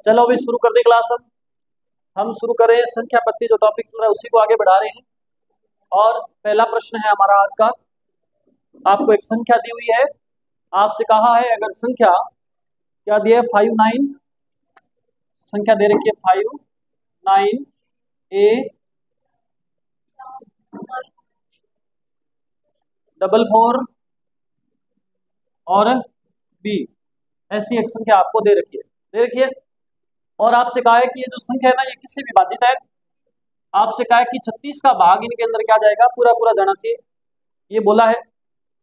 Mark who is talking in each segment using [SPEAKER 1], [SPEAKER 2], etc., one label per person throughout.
[SPEAKER 1] चलो अभी शुरू कर दे क्लास। हम शुरू करें संख्या पत्ती जो टॉपिक चल रहा है उसी को आगे बढ़ा रहे हैं। और पहला प्रश्न है हमारा आज का। आपको एक संख्या दी हुई है, आपसे कहा है अगर संख्या क्या दी है 59, संख्या दे रखी है 59 A 44 और B, ऐसी एक संख्या आपको दे रखी है और आपसे कहा है कि ये जो संख्या है ना ये किससे विभाजित है। आपसे कहा है कि 36 का भाग इनके अंदर क्या जाएगा, पूरा पूरा जाना चाहिए, ये बोला है।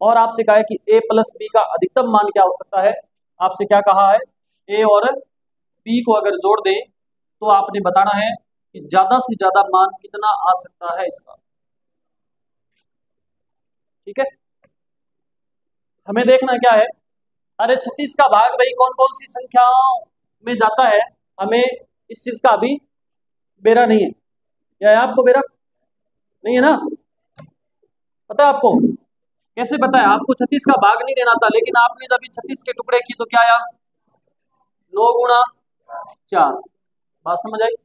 [SPEAKER 1] और आपसे कहा है कि A प्लस B का अधिकतम मान क्या हो सकता है। आपसे क्या कहा है, A और B को अगर जोड़ दें तो आपने बताना है कि ज्यादा से ज्यादा मान कितना आ सकता है इसका। ठीक है, हमें देखना क्या है। अरे 36 का भाग भाई कौन कौन सी संख्याओं में जाता है, हमें इस चीज का अभी बेरा नहीं है। क्या है आपको बेरा? नहीं है ना? पता है आपको कैसे पता है? आपको 36 का भाग नहीं देना था, लेकिन आपने जब 36 के टुकड़े की तो क्या आया, 9 गुणा 4। बात समझ आई?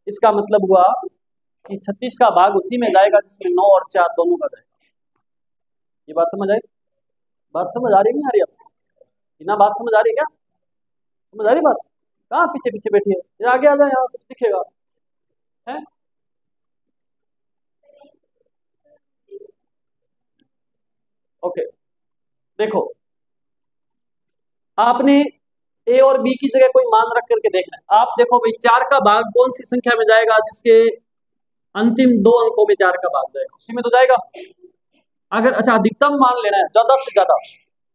[SPEAKER 1] इसका मतलब हुआ कि 36 का भाग उसी में जाएगा जिसमें 9 और 4 दोनों का जाएगा। ये बात समझ आई? बात समझ आ रही नहीं आ रही आपको? बिना बात समझ आ रही क्या? समझ आ रही बात? कहाँ पीछे पीछे बैठी है, ये आगे आ जाए, यहाँ कुछ दिखेगा है। ओके, देखो आपने ए और बी की जगह कोई मान रख करके देखना है। आप देखो भाई 4 का भाग कौन सी संख्या में जाएगा जिसके अंतिम 2 अंकों में 4 का भाग जाएगा, उसी में तो जाएगा। अगर अच्छा अधिकतम मान लेना है, ज्यादा से ज्यादा,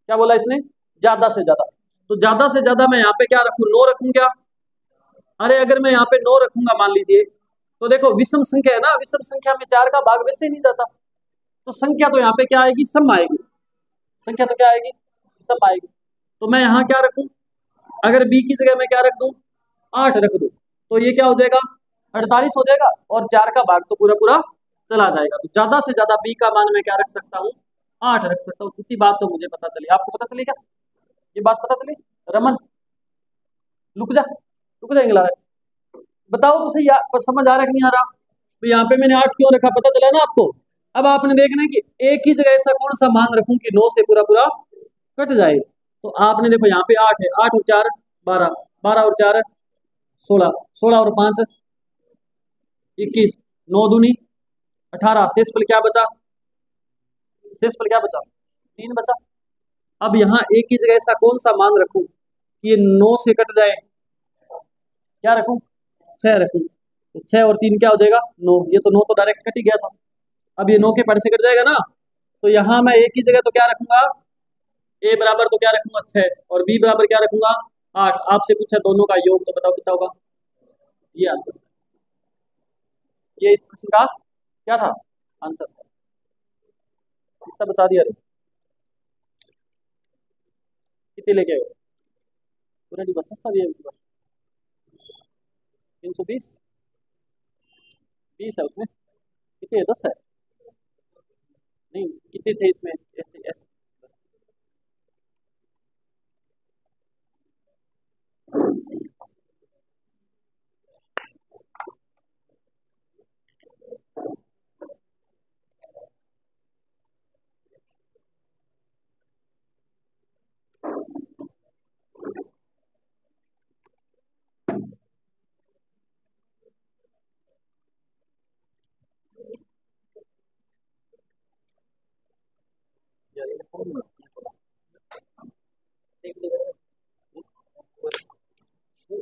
[SPEAKER 1] क्या बोला इसने, ज्यादा से ज्यादा, तो ज्यादा से ज्यादा मैं यहाँ पे क्या रखूं, 9 रखूं क्या? अरे अगर मैं यहाँ पे 9 रखूंगा मान लीजिए, तो देखो विषम संख्या है ना, विषम संख्या में 4 का भाग वैसे ही नहीं जाता, तो संख्या तो यहाँ पे क्या आएगी, सम आएगी। संख्या तो क्या आएगी, सम आएगी। तो मैं यहाँ क्या रखूं, अगर बी की जगह मैं क्या रख दूं, 8 रख दूं, तो ये क्या हो जाएगा, 48 हो जाएगा, और 4 का भाग तो पूरा पूरा चला जाएगा। तो ज्यादा से ज्यादा बी का मान मैं क्या रख सकता हूँ, 8 रख सकता हूँ। इतनी बात तो मुझे पता चली, आपको पता चली क्या? ये बात पता चली? रमन रुक जा, रुक जाएंगे ला, बताओ तो सही, समझ आ रहा है कि नहीं आ रहा? तो यहाँ पे मैंने 8 क्यों रखा, पता चला ना आपको? अब आपने देखना है कि एक ही जगह ऐसा कौन सा मान रखूं कि 9 से पूरा पूरा कट जाए। तो आपने देखो यहाँ पे 8 है, 8 और 4 12, 12 और 4 16, 16 और 5 21, 9 दूनी 18, शेष पल क्या बचा, शेष पल क्या बचा, 3 बचा। अब यहाँ एक ही जगह ऐसा कौन सा मान रखूं कि ये 9 से कट जाए, क्या रखूं, 6 रखूं, तो 6 और 3 क्या हो जाएगा, 9। ये तो 9 तो डायरेक्ट कट ही गया था, अब ये 9 के पड़ से कट जाएगा ना। तो यहाँ मैं एक ही जगह तो क्या रखूंगा, ए बराबर तो क्या रखूंगा 6 और बी बराबर क्या रखूंगा 8। आपसे पूछा दोनों का योग, तो बताओ कितना होगा, ये आंसर, ये इस प्रश्न का क्या था, आंसर था। कितना बचा दिया रे, कितने लेके आए, पूरा बस सस्ता दिया 320, 20 है उसमें, कितने 10 है, नहीं कितने थे इसमें, ऐसे ऐसे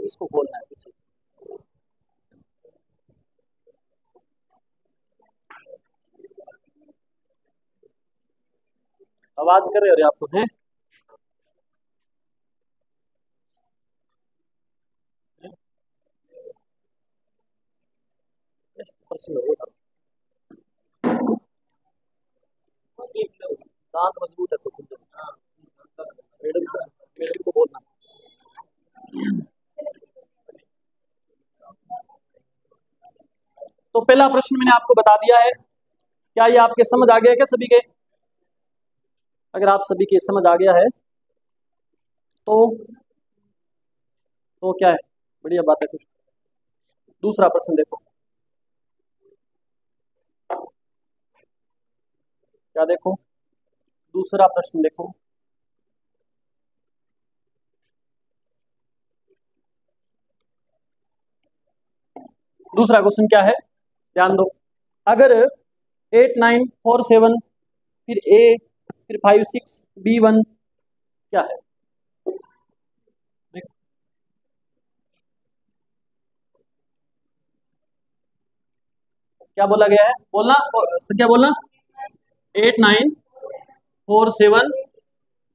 [SPEAKER 1] इसको बोलना है पीछे। आवाज कर रहे हो रे आपको है, प्रश्न होगा, दांत मजबूत है तो खुद मैडम को बोलना। तो पहला प्रश्न मैंने आपको बता दिया है, क्या ये आपके समझ आ गया क्या सभी के? अगर आप सभी के समझ आ गया है तो क्या है, बढ़िया बात है। फिर दूसरा प्रश्न देखो, क्या देखो, दूसरा प्रश्न देखो। दूसरा क्वेश्चन क्या है, ध्यान दो। अगर 8 9 4 7 फिर ए फिर 5 6 B1 क्या है? देखो, क्या बोला गया है, बोलना क्या बोलना, 8 9 4 7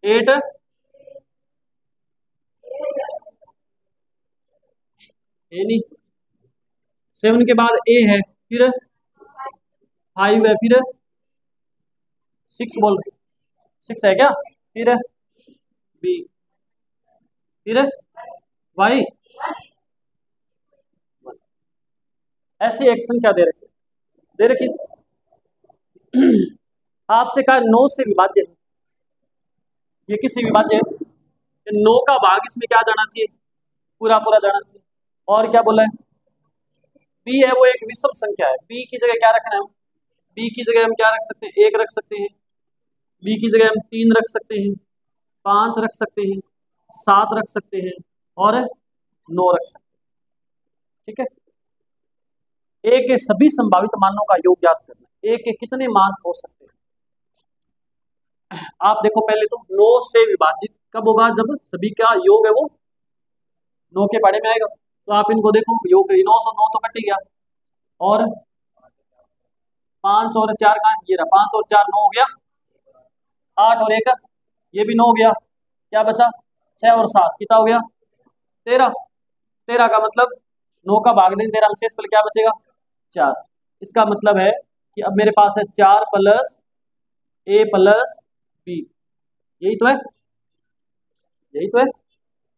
[SPEAKER 1] 8, ए नहीं, 7 के बाद ए है, फिर 5 है, फिर 6 बोल रहे, 6 है क्या, फिर बी, फिर वाई, ऐसी एक्शन क्या दे रखी, दे रखी आपसे कहा 9 से विभाज्य है, ये किससे विभाज्य है, 9 का भाग इसमें क्या जाना चाहिए, पूरा पूरा जाना चाहिए। और क्या बोला है, बी है वो एक विषम संख्या है, बी की जगह क्या रखना है, बी की जगह हम क्या रख सकते हैं, 1 रख सकते हैं, बी की जगह हम 3 रख सकते हैं, 5 रख सकते हैं, 7 रख सकते हैं और 9 रख सकते हैं। ठीक है, ए के सभी संभावित मानों का योग ज्ञात करना, ए के कितने मान हो सकते हैं। आप देखो पहले तो 9 से विभाजित कब होगा, जब सभी का योग है वो 9 के पढ़े में आएगा। तो आप इनको देखो, योग 9 सौ 9 तो कट ही गया, और 5 और 4 का ये रहा, 5 और 4 9 हो गया, 8 और 1 ये भी 9 हो गया, क्या बचा, 6 और 7 कितना हो गया, 13। 13 का मतलब 9 का भाग दें 13 में, शेष पल क्या बचेगा, 4। इसका मतलब है कि अब मेरे पास है 4 प्लस ए प्लस बी, यही तो है, यही तो है।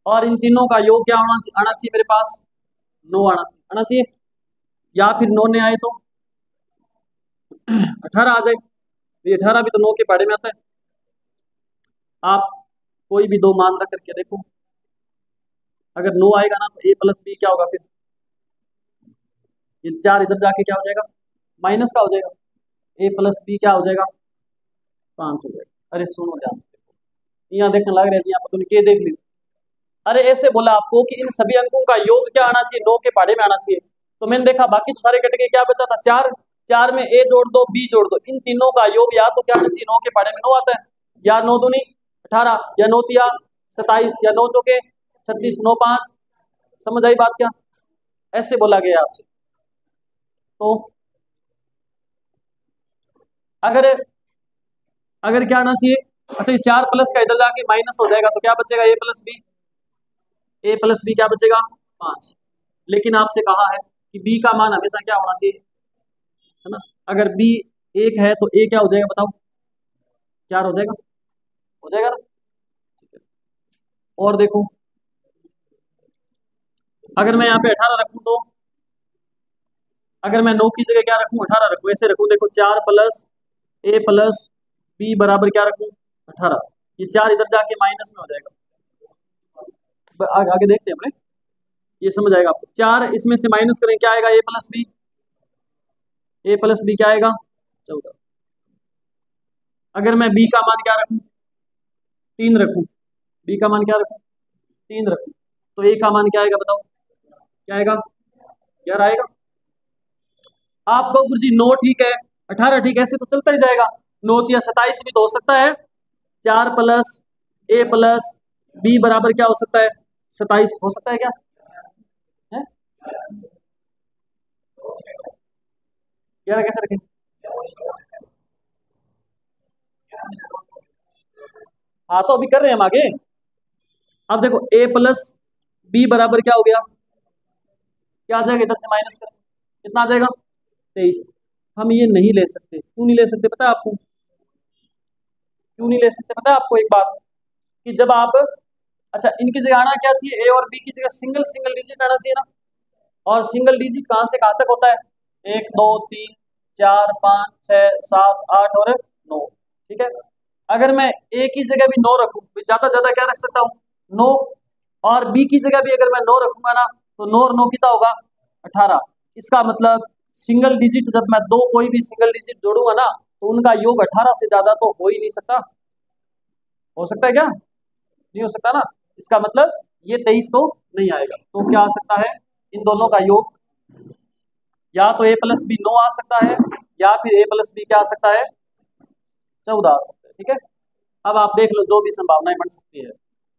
[SPEAKER 1] और इन तीनों का योग क्या आना चाहिए मेरे पास, 9 आना चाहिए, या फिर 9 ने आए तो 18 आ जाए, ये 18 भी तो 9 के पहाड़े में आता है। आप कोई भी दो मान रख करके देखो, अगर 9 आएगा ना तो ए प्लस बी क्या होगा, फिर ये 4 इधर जाके क्या हो जाएगा, माइनस का हो जाएगा, ए प्लस बी क्या हो जाएगा, 5 हो जाएगा। अरे सुनो ध्यान से देखो, यहाँ देखने लग रहे हैं यहाँ पर तुमने के देख ली, अरे ऐसे बोला आपको कि इन सभी अंकों का योग क्या आना चाहिए, 9 के पहाड़े में आना चाहिए। तो मैंने देखा बाकी तो सारे कट गए, क्या बचा था, 4। 4 में ए जोड़ दो बी जोड़ दो, इन तीनों का योग या तो क्या आना चाहिए, 9 के पहाड़े में 9 आता है, या 9 दूनी 18, या 9 तिया 27, या 9 चौके 36, 9 5। समझ आई बात क्या, ऐसे बोला गया आपसे। तो अगर अगर क्या आना चाहिए, अच्छा ये 4 प्लस का इधर जाके माइनस हो जाएगा तो क्या बचेगा, ए प्लस बी, ए प्लस बी क्या बचेगा, 5। लेकिन आपसे कहा है कि बी का मान हमेशा क्या होना चाहिए, है ना, अगर बी 1 है तो ए क्या हो जाएगा बताओ, 4 हो जाएगा, हो जाएगा ना। ठीक है, और देखो अगर मैं यहाँ पे 18 रखूँ तो, अगर मैं 9 की जगह क्या रखूँ, 18 रखूँ, ऐसे रखूँ, देखो 4 प्लस ए प्लस बी बराबर क्या रखूँ, 18। ये 4 इधर जाके माइनस में हो जाएगा, आगे देखते हैं अपने, ये समझ आएगा आपको। 4 इसमें से माइनस करें क्या आएगा, ए प्लस बी, ए प्लस बी क्या आएगा, 14। अगर मैं बी का मान क्या रखूँ, 3 रखूँ, बी का मान क्या रखूँ, 3 रखूँ, तो ए का मान क्या आएगा बताओ, क्या आएगा, 11 आएगा। आपको गुरुजी 9 ठीक है, 18 ठीक है, ऐसे तो चलता ही जाएगा, 9 या 27 भी तो हो सकता है, 4 प्लस ए प्लस बी बराबर क्या हो सकता है, 27 हो सकता है क्या है, 11 कैसे रखें, हाँ तो अभी कर रहे हैं हम आगे। अब देखो ए प्लस बी बराबर क्या हो गया, क्या आ जाएगा, इधर से माइनस करें कितना आ जाएगा, 23। हम ये नहीं ले सकते, क्यों नहीं ले सकते पता है आपको, क्यों नहीं ले सकते पता है आपको, एक बात कि जब आप, अच्छा इनकी जगह आना क्या चाहिए, ए और बी की जगह सिंगल सिंगल डिजिट आना चाहिए ना, और सिंगल डिजिट कहाँ से कहाँ तक होता है, 1 2 3 4 5 6 7 8 और 9। ठीक है, अगर मैं ए की जगह भी 9 रखूँ, ज्यादा ज्यादा क्या रख सकता हूँ, 9, और बी की जगह भी अगर मैं 9 रखूंगा ना तो 9 और 9 कितना होगा 18। इसका मतलब सिंगल डिजिट, जब मैं दो कोई भी सिंगल डिजिट जोड़ूंगा ना तो उनका योग 18 से ज्यादा तो हो ही नहीं सकता। हो सकता है क्या? नहीं हो सकता ना। इसका मतलब ये 23 तो नहीं आएगा। तो क्या आ सकता है इन दोनों का योग? या तो a प्लस बी 9 आ सकता है, या फिर a प्लस बी क्या आ सकता है 14 आ सकता है। ठीक है, अब आप देख लो जो भी संभावनाएं बन सकती है।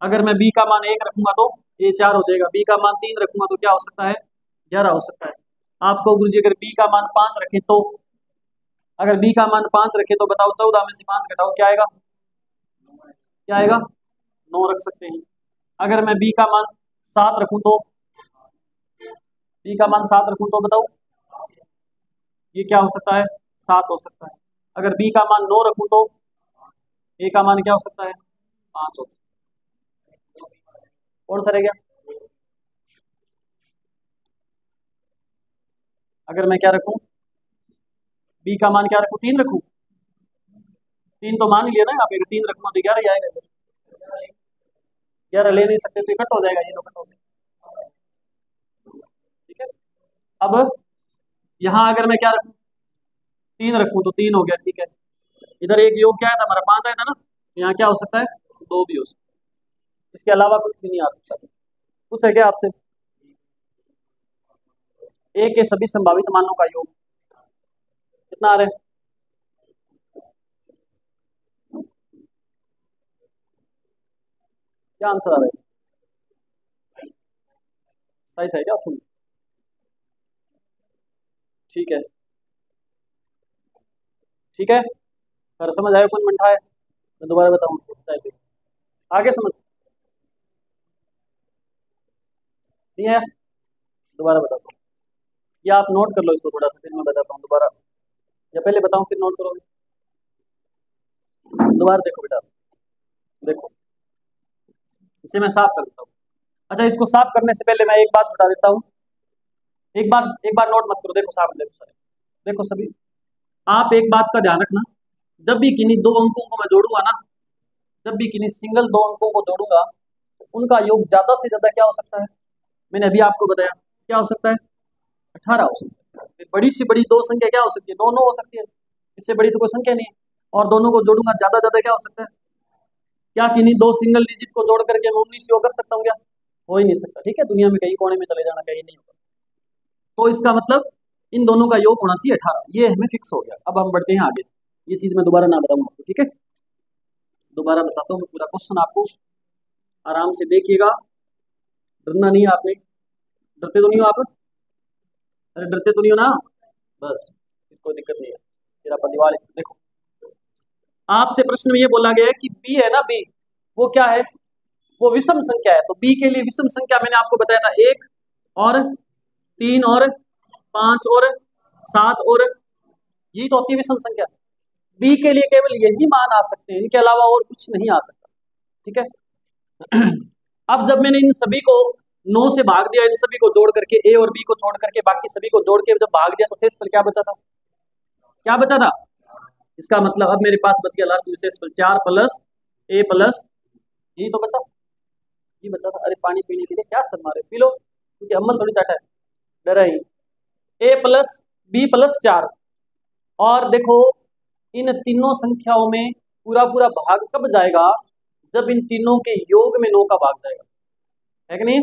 [SPEAKER 1] अगर मैं b का मान 1 रखूंगा तो a 4 हो जाएगा, b का मान 3 रखूंगा तो क्या हो सकता है 11 हो सकता है। आपको गुरु जी अगर b का मान 5 रखे तो, अगर b का मान 5 रखे तो बताओ 14 में से 5 घटाओ क्या आएगा? क्या आएगा? 9 रख सकते हैं। अगर मैं b का मान 7 रखूं तो, b का मान 7 रखूं तो बताओ ये क्या हो सकता है 7 हो सकता है। अगर b का मान 9 रखूं तो a का मान क्या हो सकता है 5 हो सकता है। कौन सा रह गया? अगर मैं क्या रखूं b का मान क्या रखूं 3 रखूं? 3 तो मान लिया ना आप, अगर 3 रखूंगा तो 11 ही आएगा। 11 ले नहीं सकते तो इकट्ठ हो जाएगा, ये तो कट हो जाएगा। ठीक है, अब यहाँ अगर मैं क्या रखूं 3 रखूं तो 3 हो गया। ठीक है, इधर एक योग क्या आया था हमारा 5 आया था ना, यहाँ क्या हो सकता है 2 भी हो सकता है। इसके अलावा कुछ भी नहीं आ सकता। कुछ है क्या आपसे? ए के सभी संभावित मानों का योग कितना आ रहा है? क्या आंसर आ रहा है? 27 है क्या ऑप्शन? ठीक है, ठीक है, अगर समझ आया कौन मंठा है मैं दोबारा बताऊँ आगे समझ नहीं है दोबारा बताता हूँ, या आप नोट कर लो इसको थोड़ा सा, फिर मैं बताता हूँ दोबारा, या पहले बताऊँ फिर नोट करोगे? दोबारा देखो बेटा, देखो इसे मैं साफ कर देता हूँ। अच्छा, इसको साफ करने से पहले मैं एक बात बता देता हूँ, एक बार नोट मत करो, देखो सामने देखो सारे, देखो सभी, आप एक बात का ध्यान रखना, जब भी किन्हीं दो अंकों को मैं जोड़ूंगा ना, जब भी किन्हीं सिंगल दो अंकों को जोड़ूंगा तो उनका योग ज्यादा से ज्यादा क्या हो सकता है, मैंने अभी आपको बताया क्या हो सकता है 18 हो सकता है। फिर बड़ी से बड़ी दो संख्या क्या हो सकती है 2 हो सकती है, इससे बड़ी तो कोई संख्या नहीं है। और दोनों को जोड़ूंगा ज्यादा ज्यादा क्या हो सकता है, क्या किन्हीं दो सिंगल डिजिट को जोड़ करके मैं 19 योग कर सकता हूँ क्या? हो ही नहीं सकता। ठीक है, दुनिया में कहीं कोने में चले जाना कहीं नहीं होगा। तो इसका मतलब इन दोनों का योग होना चाहिए 18, ये हमें फिक्स हो गया। अब हम बढ़ते हैं आगे, ये चीज मैं दोबारा ना बताऊँ आपको। ठीक है, दोबारा बताता हूँ मैं पूरा क्वेश्चन आपको, आराम से देखिएगा, डरना नहीं है आपने, डरते तो नहीं हो आप? अरे डरते तो नहीं हो ना? बस कोई दिक्कत नहीं है, फिर आप दीवार देखो। आपसे प्रश्न में ये बोला गया है कि बी है ना, बी वो क्या है, वो विषम संख्या है। तो बी के लिए विषम संख्या मैंने आपको बताया था 1 और 3 और 5 और 7 और यही तो होती है विषम संख्या। बी के लिए केवल यही मान आ सकते हैं, इनके अलावा और कुछ नहीं आ सकता। ठीक है, अब जब मैंने इन सभी को 9 से भाग दिया, इन सभी को जोड़ करके ए और बी को छोड़ करके बाकी सभी को जोड़ के जब भाग दिया तो शेषफल क्या बचा था? क्या बचा था? इसका मतलब अब मेरे पास बच गया लास्ट में शेषफल 4 प्लस ए प्लस, यही तो बचा, ये बचा था। अरे पानी पीने के लिए क्या सर मारे, पी लो, क्योंकि अम्मल थोड़ी चाटा है, डरा ही। ए प्लस बी प्लस 4, और देखो इन तीनों संख्याओं में पूरा पूरा भाग कब जाएगा? जब इन तीनों के योग में 9 का भाग जाएगा, है कि नहीं?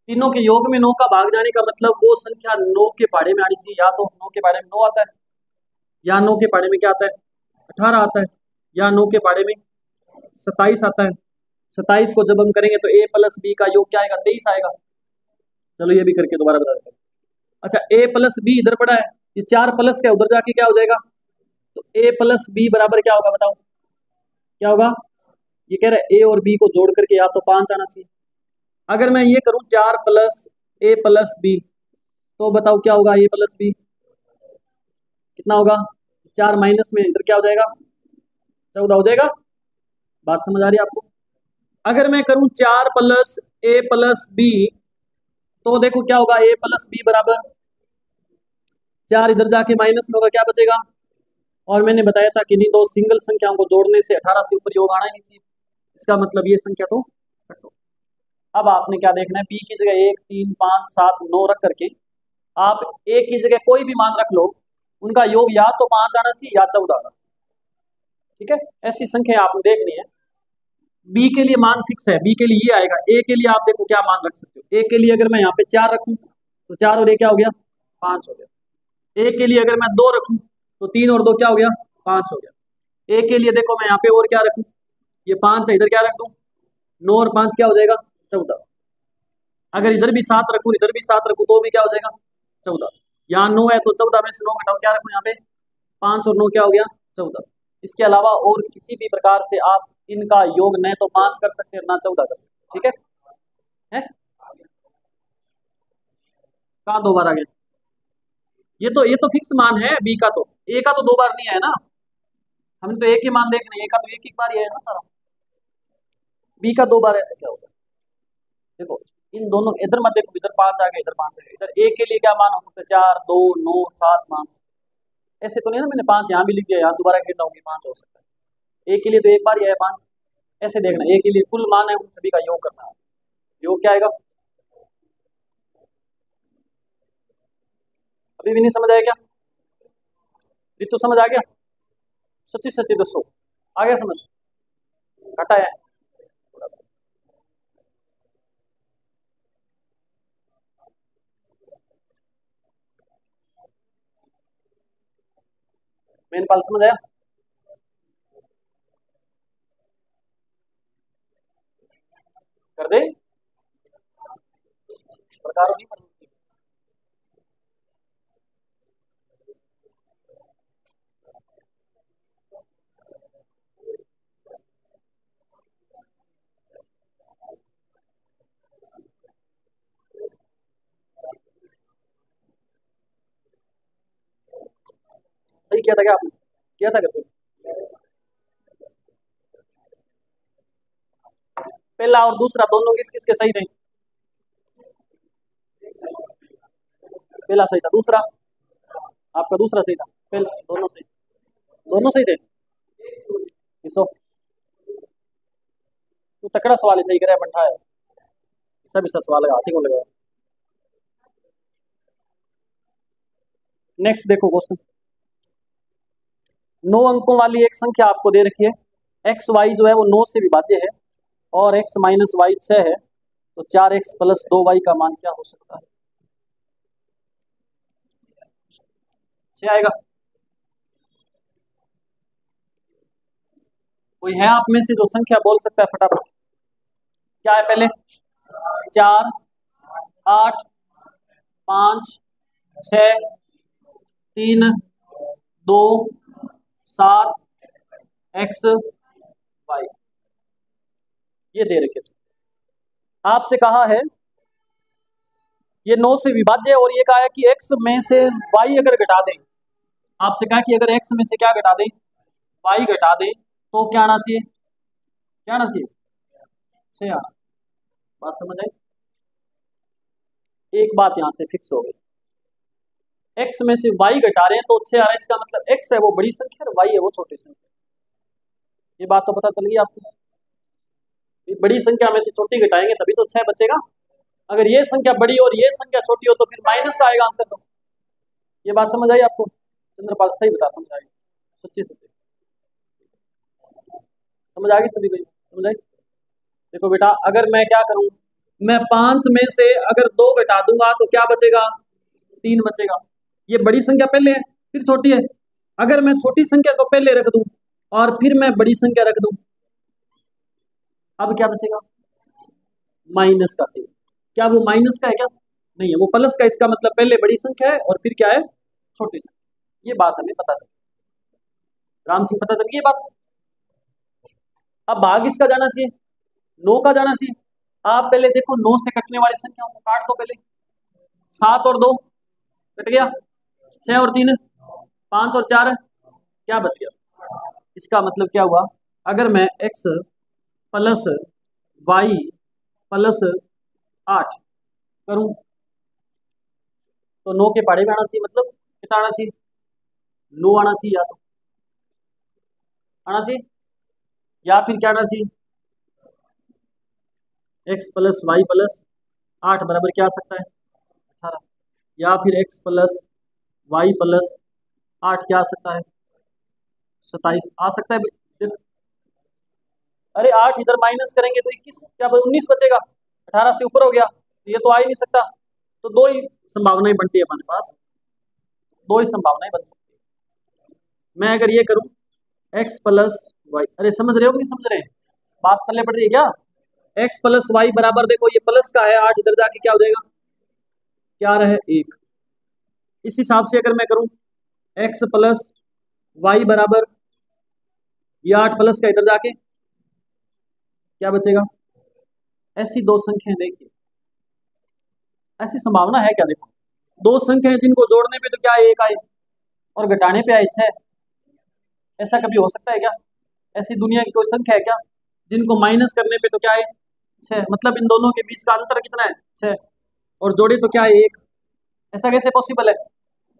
[SPEAKER 1] तीनों के योग में 9 का भाग जाने का मतलब वो संख्या 9 के पहाड़े में आनी चाहिए। या तो 9 के पहाड़े में 9 आता है, या 9 के पहाड़े में क्या आता है 18 आता है, या 9 के पहाड़े में 27 आता है। 27 को जब हम करेंगे तो ए प्लस बी का योग क्या आएगा 23 आएगा। चलो ये भी करके दोबारा बता देते हैं। अच्छा, ए प्लस बी इधर पड़ा है, ये 4 प्लस का उधर जाके क्या हो जाएगा, तो ए प्लस बी बराबर क्या होगा बताओ, क्या होगा? ये कह रहा है ए और बी को जोड़ करके या तो 5 आना चाहिए। अगर मैं ये करूं 4 प्लस ए प्लस बी, तो बताओ क्या होगा, ए प्लस बी कितना होगा? 4 माइनस में इधर क्या हो जाएगा 14 हो जाएगा। बात समझ आ रही है आपको? अगर मैं करूं 4 प्लस ए प्लस बी, तो देखो क्या होगा, ए प्लस बी बराबर 4 इधर जाके माइनस में होगा, क्या बचेगा? और मैंने बताया था कि नहीं दो सिंगल संख्याओं को जोड़ने से 18 से ऊपर योग आना ही नहीं चाहिए। इसका मतलब ये संख्या तो कटो। अब आपने क्या देखना है, बी की जगह 1 3 5 7 9 रख करके आप ए की जगह कोई भी मान रख लो, उनका योग या तो 5 आना चाहिए या 14 आना चाहिए। ठीक है, ऐसी संख्या आपको देखनी है। बी के लिए मान फिक्स है, बी के लिए ये आएगा। ए के लिए आप देखो क्या मान रख सकते हो। ए के लिए अगर मैं यहाँ पे 4 रखूँ तो 4 और ए क्या हो गया, 5 हो गया। ए के लिए अगर मैं 2 रखूँ तो 3 और 2 क्या हो गया, 5 हो गया। ए के लिए देखो मैं यहाँ पे और क्या रखूँ, ये 5 है, इधर क्या रख दूँ, 9 और 5 क्या हो जाएगा, 14। अगर इधर भी 7 रखूँ, इधर भी 7 रखूँ तो भी क्या हो जाएगा, 14। यहाँ 9 है तो 14 में से 9 घटाओ, क्या रखूँ यहाँ पे, 5 और 9 क्या हो गया, 14। इसके अलावा और किसी भी प्रकार से आप इनका योग न तो 5 कर सकते हैं ना 14 कर सकते हैं। ठीक है, कहाँ 2 बार आ गया, ये तो फिक्स मान है बी का, तो ए का तो 2 बार नहीं है ना, हमने तो एक ही मान देखना है, ए का तो एक ही बार ही है ना सारा, बी का 2 बार है तो क्या होगा। देखो इन दोनों, इधर मत देखो, इधर 5 आ गए, इधर 5 आ गए, इधर ए के लिए क्या मान हो सकता है, 4 2 9 7 5। ऐसे तो नहीं ना, मैंने 5 यहाँ भी लिख दिया, यहाँ दोबारा गिर होगी, 5 हो सकता है। ए के लिए तो एक बार ही है 5। ऐसे देखना, ए के लिए कुल मान है, उन सभी का योग करना है। योग क्या आएगा, अभी भी नहीं समझ आया क्या, तो समझ आ गया, सच्ची सच्ची दसो, आ गया समझ, घटा है। मेन पाल समझ आया, कर दे प्रकारों नहीं पढ़नी। सही किया था क्या आपने, किया था करते, पहला और दूसरा दोनों किस किसके सही थे, पहला सही था, दूसरा आपका दूसरा सही था, पहला दोनों सही, दोनों सही थे। किसो तू तकड़ा सवाल ही सही करे बैठा है, सब इसका सवाल लगा, हाथी को लगा। नेक्स्ट देखो क्वेश्चन, 9 अंकों वाली एक संख्या आपको दे रखी है, एक्स वाई जो है वो 9 से विभाज्य है और एक्स माइनस वाई 6 है, तो 4x प्लस 2y का मान क्या हो सकता है, 6 आएगा। कोई है आप में से जो संख्या बोल सकता है फटाफट, क्या है पहले, 4 8 5 6 3 2 7 एक्स वाई, ये दे रखे। आपसे कहा है ये 9 से विभाज्य है और ये कहा है कि x में से y अगर घटा दें, आपसे कहा कि अगर x में से क्या घटा दें, y घटा दें, तो क्या आना चाहिए, क्या आना चाहिए, 6 आना। बात समझ आई, एक बात यहां से फिक्स हो गई, x में से y घटा रहे हैं तो 6 आ रहा है, इसका मतलब x है वो बड़ी संख्या और y है वो छोटी संख्या। ये बात तो पता चल गई आपको, बड़ी संख्या में से छोटी घटाएंगे तभी तो 6 बचेगा। अगर ये संख्या बड़ी और ये संख्या छोटी हो तो फिर माइनस का आएगा आंसर। तो ये बात समझ आई आपको, चंद्रपाल सही बता, समझ आई, सच्ची सच्ची समझ आ गई सभी भाई, समझ आई। देखो बेटा अगर मैं क्या करूं, मैं 5 में से अगर 2 घटा दूंगा तो क्या बचेगा, 3 बचेगा। ये बड़ी संख्या पहले है फिर छोटी है, अगर मैं छोटी संख्या को पहले रख दूं और फिर मैं बड़ी संख्या रख दूं, अब क्या बचेगा, माइनस का 3। क्या वो माइनस का है क्या, नहीं है, वो प्लस का, इसका मतलब पहले बड़ी संख्या है और फिर क्या है, छोटी संख्या। ये बात हमें पता चल, राम सिंह पता चल गई ये बात। अब भाग इसका जाना चाहिए, 9 का जाना चाहिए। आप पहले देखो 9 से कटने वाली संख्याओं को काट दो पहले, 7 और 2 कट गया, 6 और 3 5 और 4 क्या बच गया। इसका मतलब क्या हुआ, अगर मैं x प्लस वाई प्लस 8 करूं तो 9 के पहाड़े में आना चाहिए, मतलब कितना आना चाहिए, 9 आना चाहिए, या तो आना चाहिए या फिर क्या आना चाहिए, एक्स प्लस वाई प्लस 8 बराबर क्या आ सकता है 18, या फिर एक्स प्लस वाई प्लस 8 क्या आ सकता है 27 आ सकता है। अरे 8 इधर माइनस करेंगे तो 21 क्या 19 बचेगा, 18 से ऊपर हो गया तो ये तो आ ही नहीं सकता। तो दो ही संभावनाएं बनती है हमारे पास, दो ही संभावनाएं बन सकती है। मैं अगर ये करूं x प्लस वाई, अरे समझ रहे हो कि नहीं समझ रहे, बात पल्ले पड़ रही है क्या। x प्लस वाई बराबर देखो ये प्लस का है 8 इधर जाके क्या हो जाएगा, क्या रहे 1। इस हिसाब से अगर मैं करूं x प्लस वाई बराबर ये 8 प्लस का इधर जाके क्या बचेगा, ऐसी दो संख्याएं देखिए, ऐसी संभावना है क्या, देखो दो संख्याएं जिनको जोड़ने पे तो क्या 1 आए और घटाने पे आए 6, ऐसा कभी हो सकता है क्या। ऐसी दुनिया की कोई संख्या है क्या जिनको माइनस करने पे तो क्या है 6, मतलब इन दोनों के बीच का अंतर कितना है 6, और जोड़े तो क्या है 1, ऐसा कैसे पॉसिबल है,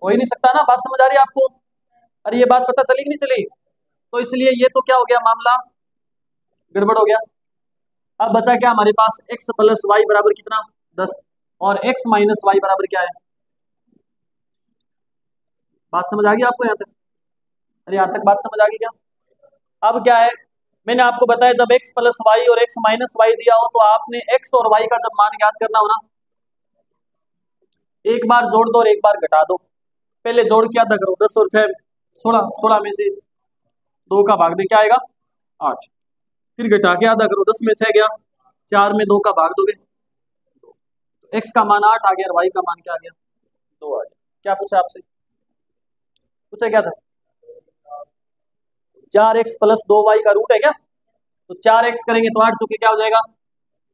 [SPEAKER 1] हो ही नहीं सकता ना। बात समझ आ रही है आपको, अरे ये बात पता चली कि नहीं चली। तो इसलिए ये तो क्या हो गया, मामला गड़बड़ हो गया। अब बचा क्या हमारे पास x प्लस वाई बराबर कितना 10 और x माइनस वाई बराबर क्या है। बात समझ आ गई आपको यहाँ तक, अरे यहाँ तक बात समझ आ गई क्या। अब क्या है, मैंने आपको बताया जब x प्लस वाई और x माइनस वाई दिया हो तो आपने x और y का जब मान याद करना हो ना, एक बार जोड़ दो और एक बार घटा दो। पहले जोड़ के आधा करो, 10 और 6 16, 16 में से 2 का भाग दे क्या आएगा 8, फिर घटा के आधा करो, 10 में 6 गया, 4 में 2 का भाग दोगे, तो x का मान 8 आ गया और y का मान क्या आ गया 2 आ गया। क्या पूछा आपसे, पूछा क्या था 4x प्लस 2y का रूट है क्या, तो 4x करेंगे तो 8 चुके क्या हो जाएगा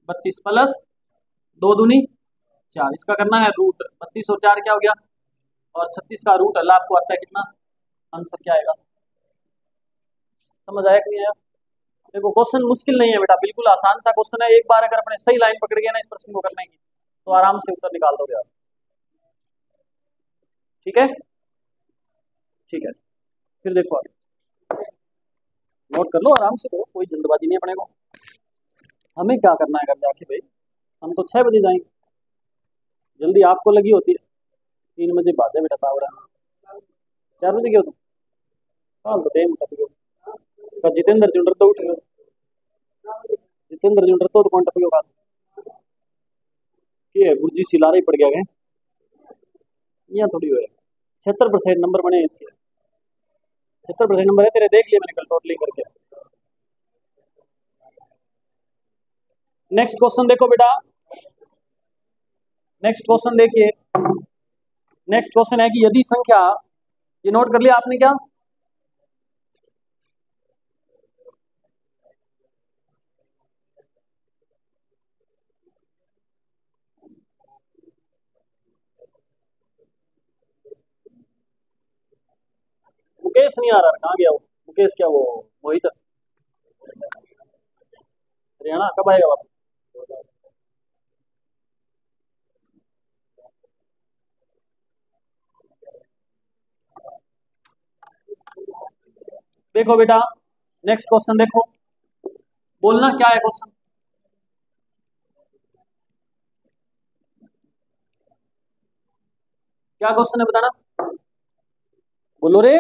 [SPEAKER 1] 32 प्लस 2 दूनी 4, इसका करना है रूट, 32 और 4 क्या हो गया और 36 का रूट अल्लाह आपको आता है कितना, आंसर क्या आएगा। समझ आया कि नहीं आया। देखो क्वेश्चन मुश्किल नहीं है बेटा, बिल्कुल आसान सा क्वेश्चन है, एक बार अगर अपने सही लाइन पकड़ गया ना इस प्रश्न को करने की तो आराम से उत्तर निकाल दोगे आप। ठीक है, ठीक है, फिर देखो आगे नोट कर लो, आराम से करो, कोई जल्दबाजी नहीं अपने को। हमें क्या करना है घर जाके भाई, हम तो 6 बजे जाएंगे, जल्दी आपको लगी होती है 3 बजे बाद है बेटा तावड़ा, 4 बजे क्यों तुम हाँ तो टाइम टपियो का जितेंद्र जुंडर तो उठ गए, जितेंद्र जुंडर तो कौन टपियो का ये गुरुजी सिलारा ही पड़ गया है यहाँ थोड़ी हो है। 76% नंबर बने हैं इसके, 76% नंबर है तेरे, देख लिया मैंने कल टोटलिंग करके। नेक्स्ट क्वेश्चन देखो बेटा, नेक्स्ट क्वेश्चन देखिए, नेक्स्ट क्वेश्चन है कि यदि संख्या, ये नोट कर लिया आपने क्या, मुकेश नहीं आ रहा, कहाँ गया वो मुकेश, क्या वो मोहित हरियाणा कब आएगा वापस। देखो बेटा नेक्स्ट क्वेश्चन देखो, बोलना क्या है क्वेश्चन, क्या क्वेश्चन है बताना, बोलो रे।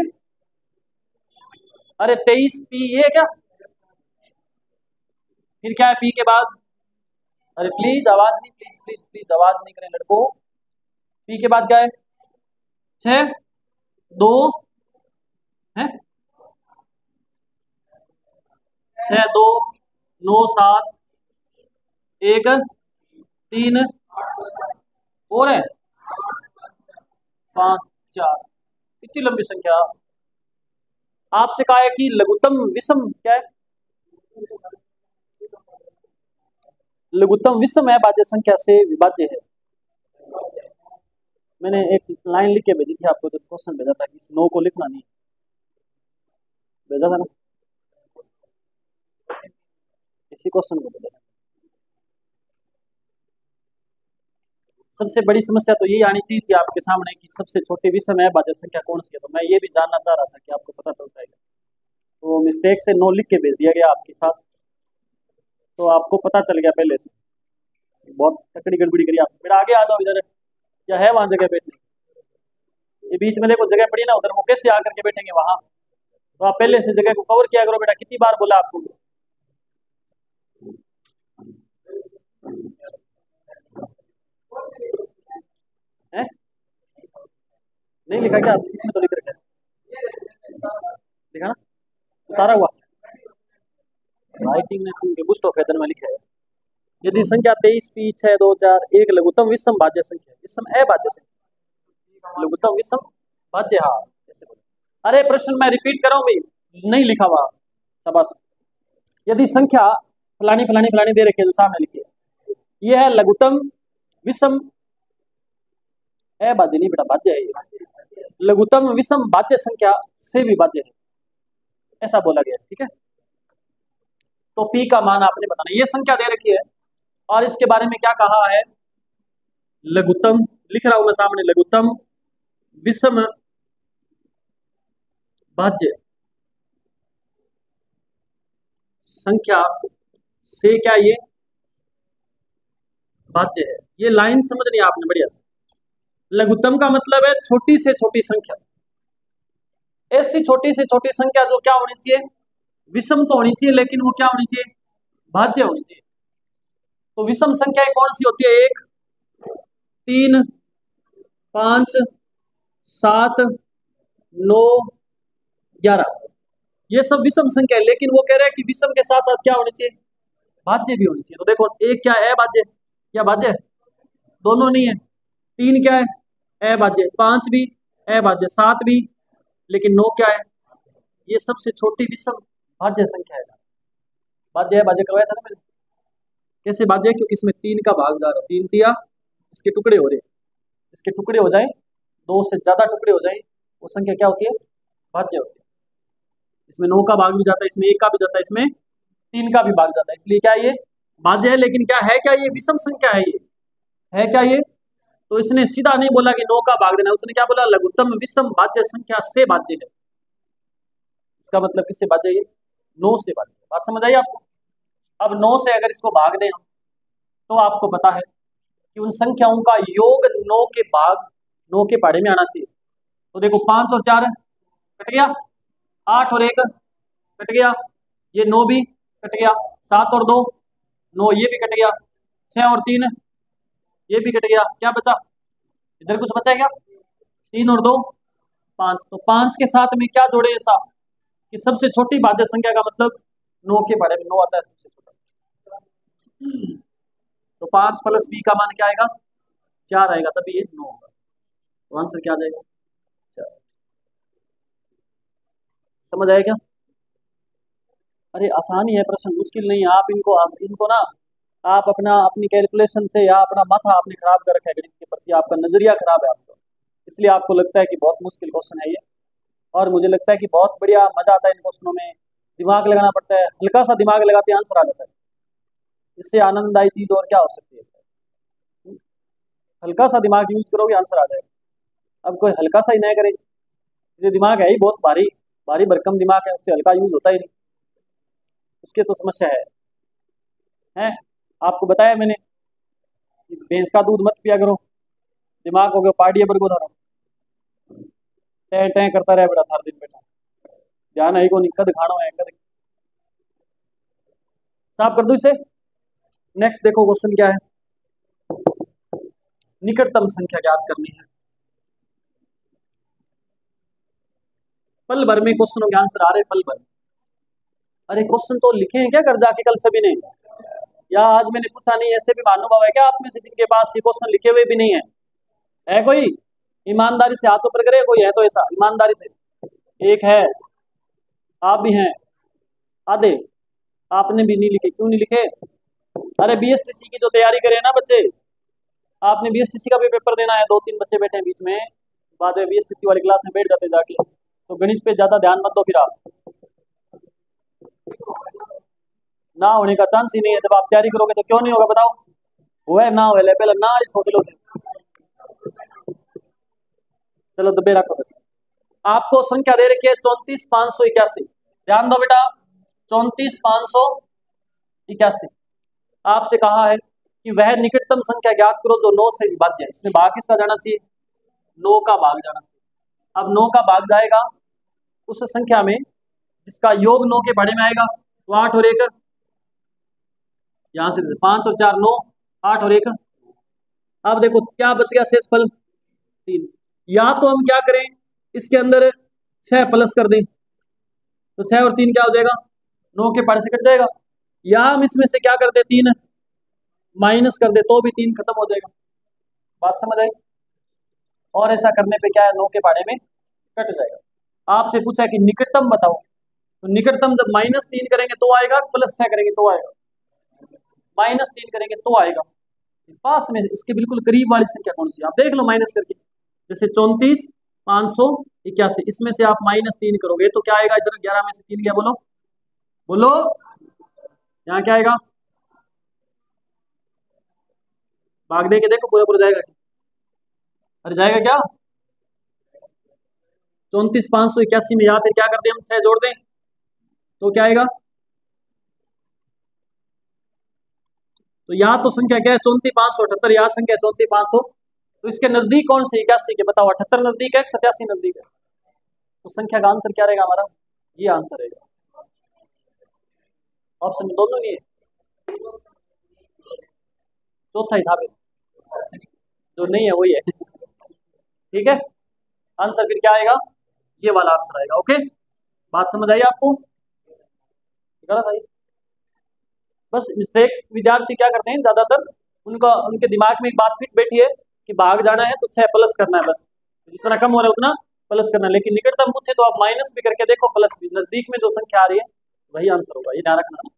[SPEAKER 1] अरे 23 पी ये क्या, फिर क्या है पी के बाद, अरे प्लीज आवाज नहीं, प्लीज प्लीज प्लीज आवाज नहीं करें लड़को, पी के बाद क्या है 6 2 है 6 2 9 7 1 3 और है 5 4, इतनी लंबी संख्या। आपसे कहा है कि लघुत्तम विषम क्या है, लघुत्तम विषम है भाज्य संख्या से विभाज्य है। मैंने एक लाइन लिख के भेजी थी आपको, जो क्वेश्चन भेजा था कि इस नो को लिखना नहीं, भेजा था ना, इसी क्वेश्चन को भेजा। सबसे बड़ी समस्या तो यही आनी चाहिए थी आपके सामने कि सबसे छोटी विषम है भाज्य संख्या कौन सी है, तो मैं ये भी जानना चाह रहा था कि आपको पता चल जाएगा, तो मिस्टेक से नो लिख के भेज दिया गया आपके साथ, तो आपको पता चल गया पहले से। बहुत तकड़ी गड़बड़ी करी आपने। मेरा आगे आ जाओ इधर, क्या है वहाँ जगह बैठने? ये बीच में देखो जगह पड़ी ना उधर, वो कैसे आकर के बैठेंगे वहाँ? तो आप पहले से जगह को कवर किया करो बेटा, कितनी बार बोला आपको? है नहीं लिखा क्या? इसमें तो लिख रखा है, लिखा ना, उतारा हुआ राइटिंग ने बुस्ट ऑफ वेदन में लिखा है। यदि संख्या 23 पी 6 2 4 एक लघुत्तम विषम भाज्य संख्या, विषम अभाज्य संख्या, लघुत्तम विषम भाज्य, हाँ ऐसे बोलो। अरे प्रश्न मैं रिपीट कर रहा हूँ भाई, नहीं लिखा हुआ, शाबाश। यदि संख्या फलानी फलानी फलानी दे रखी है, जो सामने लिखिए, ये है लघुत्तम विषम अभाज्य, नहीं बेटा भाज्य है ये, लघुत्तम विषम भाज्य संख्या से भी भाज्य है, ऐसा बोला गया, ठीक है। तो पी का मान आपने बताना, ये संख्या दे रखी है और इसके बारे में क्या कहा है? लघुत्तम, लिख रहा हूं मैं सामने, लघुत्तम विषम भाज्य संख्या से क्या ये भाज्य है। ये लाइन समझनी है आपने बढ़िया से। लघुत्तम का मतलब है छोटी से छोटी संख्या, ऐसी छोटी से छोटी संख्या जो क्या होनी चाहिए? विषम तो होनी चाहिए, लेकिन वो क्या होनी चाहिए? भाज्य होनी चाहिए। तो विषम संख्याएं कौन सी होती है? 1 3 5 7 9 11, ये सब विषम संख्या है, लेकिन वो कह रहे हैं कि विषम के साथ साथ क्या होनी चाहिए? भाज्य भी होनी चाहिए। तो देखो, एक क्या है? अभाज्य या भाज्य? दोनों नहीं है। 3 क्या है? अभाज्य। 5 भी अभाज्य, 7 भी, लेकिन 9 क्या है? ये सबसे छोटी विषम भाज्य संख्या है। भाज्य है, भाज्य करवाया था ना मैंने। कैसे भाज्य? क्योंकि इसमें 3 का भाग जा रहा है, 3 तिया इसके टुकड़े हो रहे, इसके टुकड़े हो जाए, 2 से ज्यादा टुकड़े हो जाए, वो संख्या क्या होती है? भाज्य होती है। इसमें 9 का भाग भी जाता है, इसमें 1 का भी जाता है, इसमें 3 का भी भाग जाता है, इसलिए क्या ये भाज्य है। लेकिन क्या है? क्या ये विषम संख्या है? ये है क्या ये? तो इसने सीधा नहीं बोला कि 9 का भाग देना, उसने क्या बोला? लघुत्तम विषम भाज्य संख्या से भाज्य है। इसका मतलब किससे भाज्य है? ये 9 से भाज्य। बात समझ आई आपको? अब 9 से अगर इसको भाग दें तो आपको पता है कि उन संख्याओं का योग 9 के भाग 9 के पहाड़े में आना चाहिए। तो देखो, 5 और 4 कट गया, 8 और 1 कट गया, ये 9 भी कट गया, 7 और 2 9, ये भी कट गया, 6 और 3 ये भी कट गया, क्या बचा? इधर कुछ बचा क्या? 3 और 2 5। तो 5 के साथ में क्या जोड़े ऐसा कि सबसे छोटी भाज्य संख्या का मतलब 9 के बारे में 9 आता है सबसे छोटा। तो 5 प्लस बी का मान क्या आएगा? 4 आएगा, तभी ये 9 होगा। तो आंसर क्या आ जाएगा? 4। समझ आया क्या? अरे आसानी है प्रश्न, मुश्किल नहीं है। आप इनको ना, आप अपनी कैलकुलेशन से या अपना माथा आपने खराब कर रखा है गणित के प्रति, आपका नजरिया खराब है आपका, इसलिए आपको लगता है कि बहुत मुश्किल क्वेश्चन है ये। और मुझे लगता है कि बहुत बढ़िया मजा आता है इन क्वेश्चनों में, दिमाग लगाना पड़ता है, हल्का सा दिमाग लगाते आंसर आ जाता है। इससे आनंददायी चीज और क्या हो सकती है? हल्का सा दिमाग यूज करोगे, आंसर आ जाएगा। अब कोई हल्का सा ही नहीं करे, ये दिमाग है ही बहुत भारी, भारी भरकम दिमाग है, उससे हल्का यूज होता ही नहीं, उसके तो समस्या है। आपको बताया मैंने कि भैंस का दूध मत पिया करो, दिमाग हो गया पार्टी बरगो धारा, टै टै करता रहे बेटा सारा दिन बेटा, ध्यान है को नहीं, कद खाना है कद। साफ कर दो इसे। नेक्स्ट देखो क्वेश्चन क्या है, निकटतम संख्या ज्ञात करनी है। पल भर में क्वेश्चनों के आंसर आ रहे, पल भर। अरे क्वेश्चन तो लिखे हैं क्या घर जाके कल सभी ने, या आज मैंने पूछा नहीं? ऐसे भी महानुभाव है क्या आप में से जिनके पास ये क्वेश्चन लिखे हुए भी नहीं है? है कोई? ईमानदारी से हाथ ऊपर करे, कोई है तो ऐसा ईमानदारी से? एक है, आप भी हैं आधे, आपने भी नहीं लिखे, क्यों नहीं लिखे? अरे बीएसटीसी की जो तैयारी करे ना बच्चे, आपने बीएसटीसी का भी पेपर देना है, 2-3 बच्चे बैठे हैं बीच में, बाद में बीएसटीसी वाली क्लास में बैठ जाते जाके, तो गणित पे ज्यादा ध्यान मत दो फिर आप, ना होने का चांस ही नहीं है। जब आप तैयारी करोगे तो क्यों नहीं होगा बताओ? हुआ है ना हुआ है, पहले ना सोच लो। चलो दबे रखो। आपको संख्या दे रखी है 34,581, ध्यान दो बेटा, 34,581। आपसे कहा है कि वह निकटतम संख्या ज्ञात करो जो 9 से विभाज्य है। इसमें भाग किसका जाना चाहिए? 9 का भाग जाना चाहिए। अब 9 का भाग जाएगा उस संख्या में जिसका योग 9 के भाड़े में आएगा, तो 8 और 1 यहां से 5 और 4 9, 8 और 1। अब देखो क्या बच गया शेषफल 3। या तो हम क्या करें, इसके अंदर 6 प्लस कर दें, तो 6 और 3 क्या हो जाएगा? 9 के भाड़े से कट जाएगा। या हम इसमें से क्या कर दे, 3 माइनस कर दे, तो भी 3 खत्म हो जाएगा। बात समझ आई? और ऐसा करने पे क्या है, 9 के भाड़े में कट जाएगा। आपसे पूछा कि निकटतम बताओ, तो निकटतम जब -3 करेंगे तो आएगा, +6 करेंगे तो आएगा। -3 करेंगे तो आएगा। पास में इसके बिल्कुल करीब वाली संख्या कौन सी है, आप देख लो माइनस करके। जैसे 34 581, इसमें से आप -3 करोगे तो क्या आएगा? इधर 11 में से 3 गया, बोलो बोलो, यहाँ क्या आएगा? भाग दे के देखो पूरा पूरा जाएगा क्या? अरे जाएगा क्या? 34 581 में या फिर क्या कर दें हम, 6 जोड़ दें तो क्या आएगा? तो यहाँ तो संख्या क्या है? 34 578, यहाँ संख्या 34 500। तो इसके नजदीक कौन सी 81 के? बताओ, 78 नजदीक है, 87 नजदीक है? तो संख्या का आंसर क्या रहेगा हमारा? ये आंसर रहेगा। ऑप्शन में दोनों नहीं है, चौथा ही था फिर, जो नहीं है वही है। ठीक है, आंसर फिर क्या आएगा? ये वाला आंसर आएगा। ओके, बात समझ आई आपको? गलत आई? बस मिस्टेक विद्यार्थी क्या करते हैं ज्यादातर, उनका उनके दिमाग में एक बात फिट बैठी है कि भाग जाना है तो 6 प्लस करना है, बस जितना कम हो रहा है उतना प्लस करना है। लेकिन निकटतम पूछे तो आप माइनस भी करके देखो, प्लस भी, नजदीक में जो संख्या आ रही है वही आंसर होगा, ये ध्यान रखना।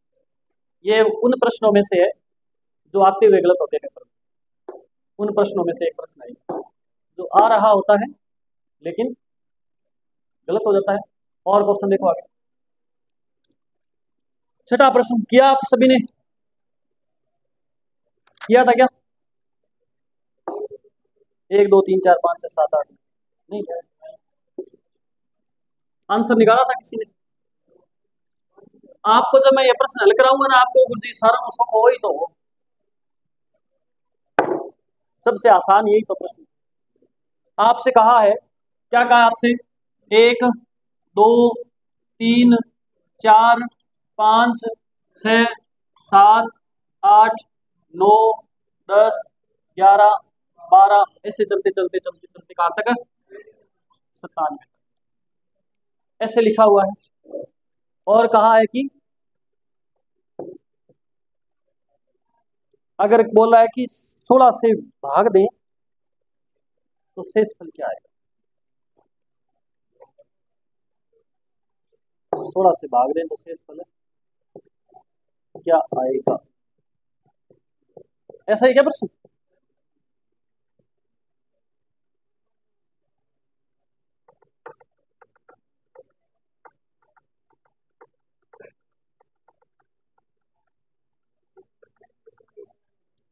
[SPEAKER 1] ये उन प्रश्नों में से है जो आते हुए गलत होते हैं पेपर में। उन प्रश्नों में से एक प्रश्न है जो आ रहा होता है लेकिन गलत हो जाता है। और क्वेश्चन देखो आगे, छठा प्रश्न किया आप सभी ने? किया था क्या? 1 2 3 4 5 6 7 8 नहीं, आंसर निकाला था किसी ने? आपको जब मैं ये प्रश्न हल कराऊंगा ना, आपको गुरुजी सारा उसको हो ही तो हो, सबसे आसान यही तो प्रश्न आपसे कहा है। क्या कहा आपसे? 1 2 3 4 5 6 7 8 9 10 11 12 ऐसे चलते चलते चलते चलते कहाँ तक? 97 ऐसे लिखा हुआ है। और कहा है कि अगर बोला है कि 16 से भाग दें तो शेषफल क्या आएगा? 16 से भाग दें तो शेषफल क्या आएगा? ऐसा ही क्या प्रश्न?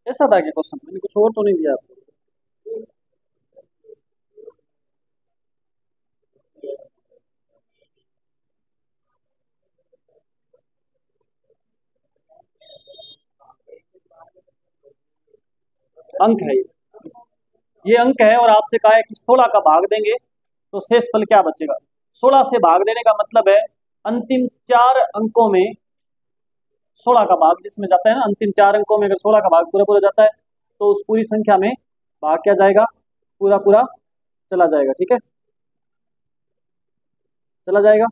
[SPEAKER 1] ऐसा था क्या क्वेश्चन? मैंने कुछ और तो नहीं दिया आपको? अंक है ये अंक है, और आपसे कहा है कि 16 का भाग देंगे तो शेषफल क्या बचेगा? 16 से भाग देने का मतलब है अंतिम 4 अंकों में 16 का भाग जिसमें जाता है ना, अंतिम 4 अंकों में अगर 16 का भाग पूरा पूरा जाता है तो उस पूरी संख्या में भाग क्या जाएगा? पूरा पूरा चला जाएगा। ठीक है, चला जाएगा।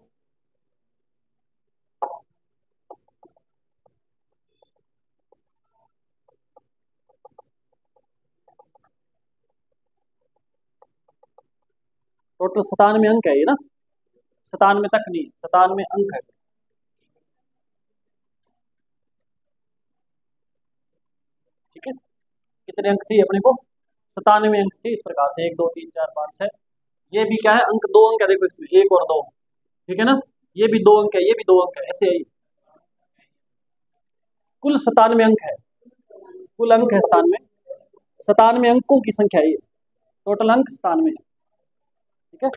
[SPEAKER 1] टोटल 97 अंक है ये ना, 97 तक नहीं, 97 अंक है। ठीक है, कितने अंक चाहिए अपने को? 97 अंक चाहिए। इस प्रकार से 1 2 3 4 5 6, ये भी क्या है? अंक 2 अंक है, देखो इसमें 1 और 2। ठीक है ना, ये भी 2 अंक है, ये भी 2 अंक है, ऐसे ही कुल 97 अंक है। कुल अंक है 97, 97 अंकों की संख्या है ये, टोटल अंक 97 है। ठीक है,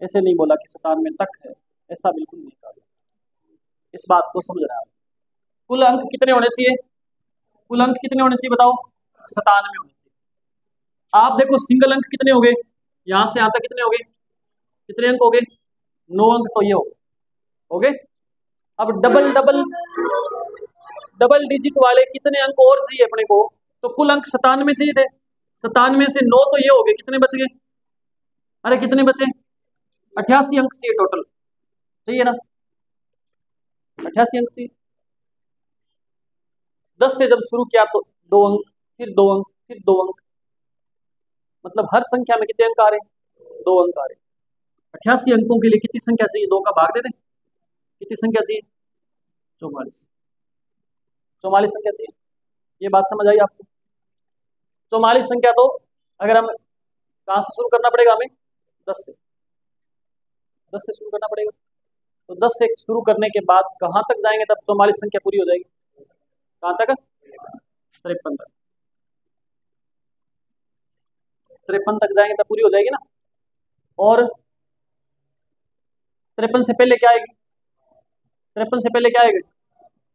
[SPEAKER 1] ऐसे नहीं बोला कि 97 तक है, ऐसा बिल्कुल नहीं कहा। इस बात को समझ रहा है? कुल अंक कितने होने चाहिए? कुल अंक कितने होने चाहिए बताओ? 97 होने चाहिए। आप देखो सिंगल अंक कितने हो गए, यहां से यहां तक कितने हो गए, कितने अंक हो गए? 9 अंक तो ये हो गए। अब डबल डबल डबल डिजिट वाले कितने अंक और चाहिए अपने को? तो कुल अंक 97 चाहिए थे, 97 से 9 तो ये हो गए, कितने बच गए? अरे कितने बचे? 88 अंक चाहिए टोटल, चाहिए ना? 88 अंक चाहिए। 10 से जब शुरू किया तो 2 अंक, फिर 2 अंक, फिर 2 अंक, मतलब हर संख्या में कितने अंक आ रहे हैं? 2 अंक आ रहे हैं। 88 अंकों के लिए कितनी संख्या चाहिए? 2 का भाग दे दें, कितनी संख्या चाहिए? 44। 44 संख्या चाहिए। ये बात समझ आई आपको? 44 संख्या तो अगर हम कहाँ से शुरू करना पड़ेगा हमें? 10 से, 10 से शुरू करना पड़ेगा। तो 10 से शुरू करने के बाद कहाँ तक जाएंगे तब 44 संख्या पूरी हो जाएगी? कहाँ तक? 53 तक। 53 तक जाएंगे तब पूरी हो जाएगी ना। और 53 से पहले क्या आएगी? 53 से पहले क्या आएगी?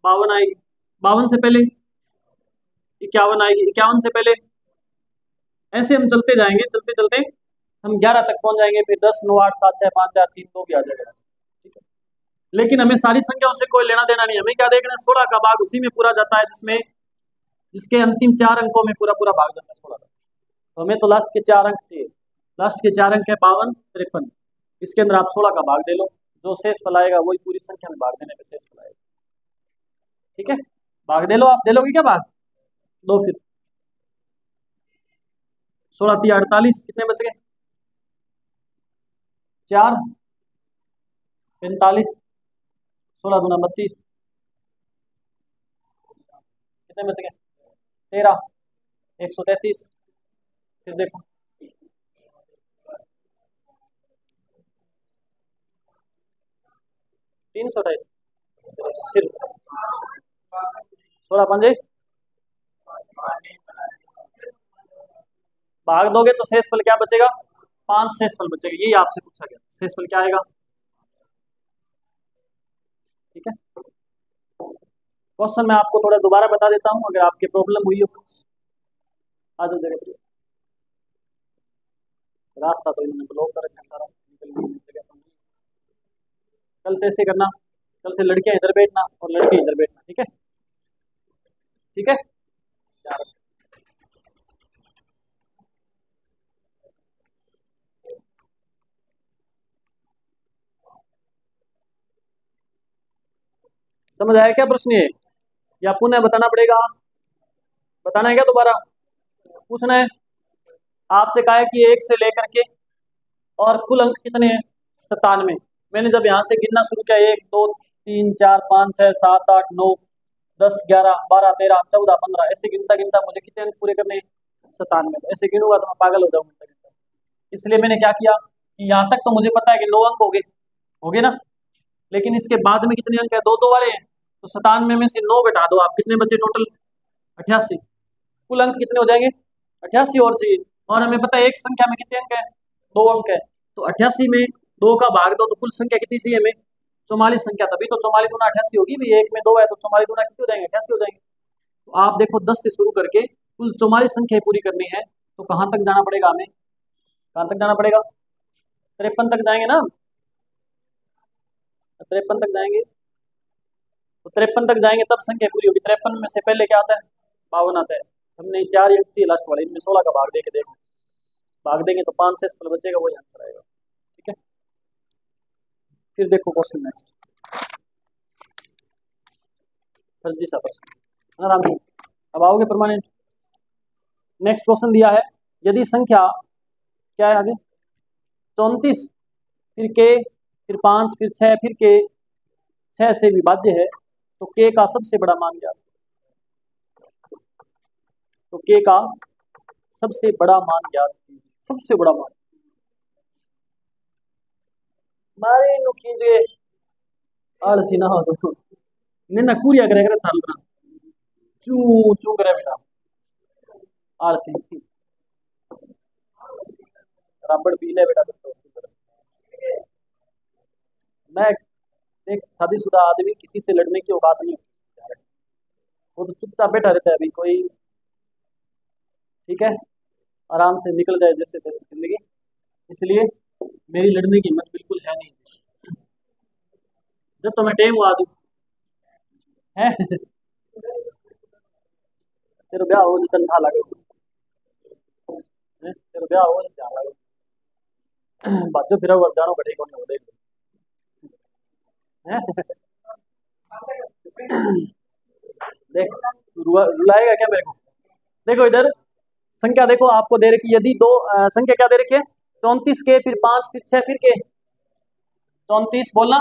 [SPEAKER 1] 52 आएगी। 52 से पहले 51 आएगी। 51 से पहले, ऐसे हम चलते जाएंगे, चलते चलते हम 11 तक पहुंच जाएंगे। फिर 10, 9, 8, 7, 6, 5, 4, 3, 2 भी आ जाएगा। ठीक है, लेकिन हमें सारी संख्याओं से कोई लेना देना नहीं। हमें क्या देखना है? 16 का भाग उसी में पूरा जाता है जिसमें जिसके अंतिम 4 अंकों में पूरा पूरा भाग जाता है 16 का। तो हमें तो लास्ट के 4 अंक चाहिए। लास्ट के 4 अंक है 52, 53। इसके अंदर आप 16 का भाग दे लो, जो शेष फल आएगा वही पूरी संख्या में भाग देने पे शेष फल आएगा। ठीक है, भाग दे लो। आप दे लोगे क्या भाग? दो फिर। 16 3 48, कितने बच गए? 4 45, 16 गुना 32, कितने बच गए? 13, 133। फिर देखो 328, सिर्फ 16 पंजे भाग दोगे तो शेष फल क्या बचेगा? 5 शेष फल बचेगा। यही आपसे पूछा गया, शेष फल क्या आएगा? ठीक है, क्वेश्चन मैं आपको थोड़ा दोबारा बता देता हूँ, अगर आपके प्रॉब्लम हुई हो कुछ। आ जाओ जगह पे, रास्ता तो इन्होंने ब्लॉक कर रखा है सारा, निकलने की जगह तो नहीं। कल से ऐसे करना, कल से लड़कियां इधर बैठना और लड़के इधर बैठना। ठीक है, ठीक है। समझ आया क्या प्रश्न ये, या पुनः बताना पड़ेगा? बताना है क्या दोबारा? पूछना है? आपसे कहा है कि 1 से लेकर के और कुल अंक कितने हैं? 97। मैंने जब यहाँ से गिनना शुरू किया, 1 2 3 4 5 6 7 8 9 10 11 12 13 14 15, ऐसे गिनता गिनता मुझे कितने अंक पूरे करने हैं? 97। ऐसे गिनूंगा तो मैं पागल हो जाऊंगा। इसलिए मैंने क्या किया कि यहाँ तक तो मुझे पता है कि 9 अंक हो गए ना, लेकिन इसके बाद में कितने अंक है? 2 2 वाले हैं। तो 97 में से 9 घटा दो आप, कितने बचे टोटल? 88। कुल अंक कितने हो जाएंगे? 88 और चाहिए। और हमें पता है एक संख्या में कितने अंक है? 2 अंक है। तो 88 में 2 का भाग दो तो कुल संख्या कितनी चाहिए हमें? 44 संख्या। तभी तो 44 गुना 88 होगी भाई। 1 में 2 है तो 44 गुना कितने हो जाएंगे? 88 हो जाएंगे। तो आप देखो 10 से शुरू करके कुल 44 संख्या पूरी करनी है तो कहाँ तक जाना पड़ेगा हमें? कहाँ तक जाना पड़ेगा? 53 तक जाएंगे ना? 53 तक जाएंगे। तो 53 तक जाएंगे तब संख्या पूरी होगी। 53 में से पहले क्या आता है? 52 आता है। हमने 4 अंक सी लास्ट वाले, इनमें 16 का भाग दे के देखो, भाग देंगे तो 5 से फल बचेगा, वही आंसर आएगा। ठीक है, फिर देखो क्वेश्चन नेक्स्ट, फर्जी सा प्रश्न आराम से। अब आओगे परमानेंट। नेक्स्ट क्वेश्चन दिया है, यदि संख्या क्या है आगे? 34 फिर के फिर 5 फिर 6 फिर के 6 से विभाज्य है तो के का सबसे बड़ा मान क्या? तो के का सबसे बड़ा मान ज्ञात कीजिए। सबसे बड़ा मान मारे नु कीजिए, आलसी ना हो तो निन्ना कूरिया करे करे थाल बना चू चू करे बेटा, आलसी रबड़ पी ले बेटा। मैं एक शादीशुदा आदमी, किसी से लड़ने की औकात नहीं होती। वो तो चुपचाप बैठा रहता है, अभी कोई ठीक है, आराम से निकल जाए जैसे तैसे जिंदगी, इसलिए मेरी लड़ने की हिम्मत बिल्कुल है नहीं। जब तो मैं टेम हुआ तू है तेरे ब्याह हो तो चल खा लगे, तेरे ब्याह हो तो ध्यान लगे बाजू फिर जानो बैठे कौन हो देख हैं? देख तू रुलाएगा क्या मेरे को? देखो इधर संख्या देखो आपको दे रखी, यदि दो संख्या क्या दे रखी है, 34 के फिर 5 फिर 6 फिर के, 34 बोलना